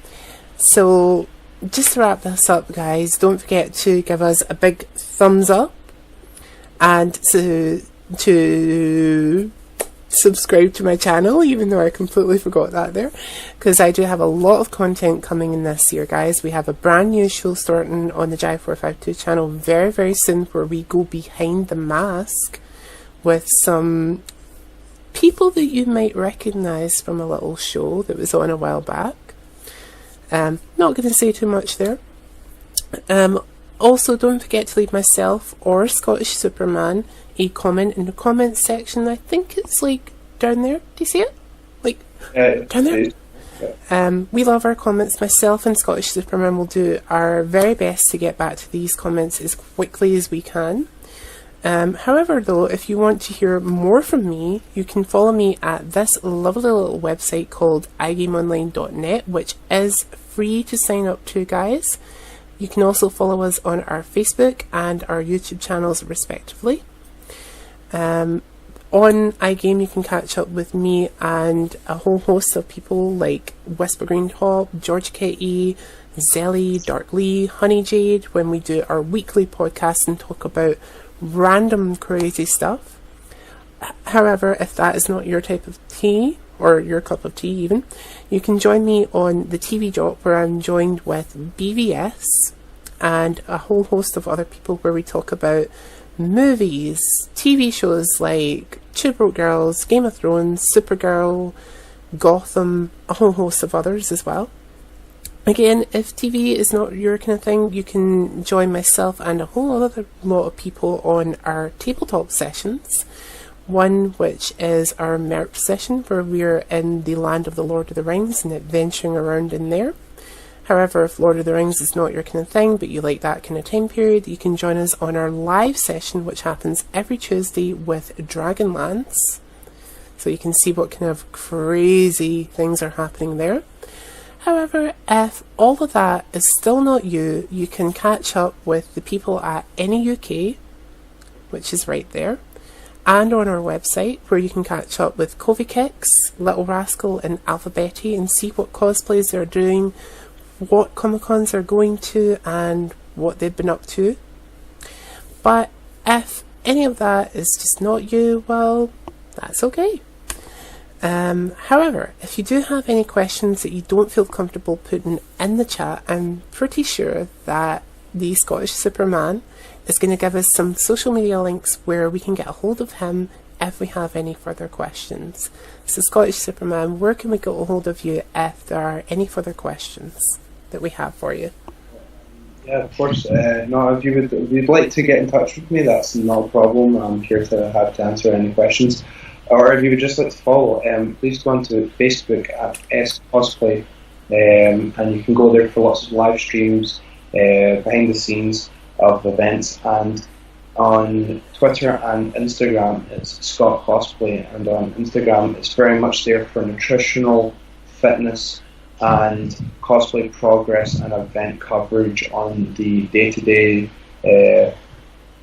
So just to wrap this up, guys, don't forget to give us a big thumbs up and to subscribe to my channel, even though I completely forgot that there, because I do have a lot of content coming in this year, guys. We have a brand new show starting on the Jai452 channel very, very soon, where we go behind the mask with some people that you might recognise from a little show that was on a while back. Not going to say too much there. Also, don't forget to leave myself or Scottish Superman a comment in the comments section. I think it's like down there. Do you see it? Like down there? We love our comments. Myself and Scottish Superman will do our very best to get back to these comments as quickly as we can. However, though, if you want to hear more from me, you can follow me at this lovely little website called iGameOnline.net, which is free to sign up to, guys. You can also follow us on our Facebook and our YouTube channels, respectively. On iGame, you can catch up with me and a whole host of people like Whisper Green Top, George K.E., Zelly, Dark Lee, Honey Jade, when we do our weekly podcast and talk about random crazy stuff. However, if that is not your type of tea, or your cup of tea even, you can join me on the TV Drop, where I'm joined with BVS and a whole host of other people, where we talk about movies, TV shows like Two Broke Girls, Game of Thrones, Supergirl, Gotham, a whole host of others as well. Again, if TV is not your kind of thing, you can join myself and a whole other lot of people on our tabletop sessions. One which is our merch session, where we're in the land of the Lord of the Rings and adventuring around in there. However, if Lord of the Rings is not your kind of thing, but you like that kind of time period, you can join us on our live session, which happens every Tuesday with Dragonlance. so you can see what kind of crazy things are happening there. However, if all of that is still not you, you can catch up with the people at Any UK, which is right there, and on our website, where you can catch up with Kovikix, Little Rascal and Alphabetti and see what cosplays they're doing, what Comic-Cons they're going to, and what they've been up to. But if any of that is just not you, well, that's okay. However, if you do have any questions that you don't feel comfortable putting in the chat, I'm pretty sure that the Scottish Superman is going to give us some social media links where we can get a hold of him if we have any further questions. So Scottish Superman, where can we get a hold of you if there are any further questions that we have for you? Yeah, of course. No, if you'd like to get in touch with me, that's not a problem. I'm here to answer any questions. Or if you would just like to follow, please go onto Facebook at SCosplay, and you can go there for lots of live streams, behind the scenes of events, and on Twitter and Instagram it's Scott Cosplay, and on Instagram it's very much there for nutritional, fitness and cosplay progress and event coverage on the day-to-day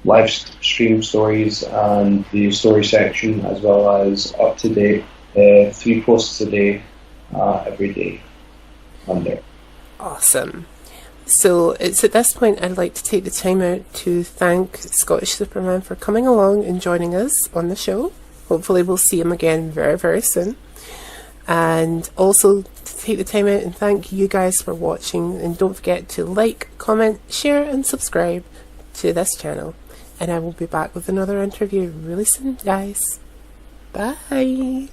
live stream stories and the story section, as well as up-to-date 3 posts a day every day on there. Awesome. So it's at this point I'd like to take the time out to thank Scottish Superman for coming along and joining us on the show. Hopefully we'll see him again very, very soon. And also to take the time out and thank you guys for watching, and don't forget to like, comment, share and subscribe to this channel. And I will be back with another interview really soon, guys. Bye!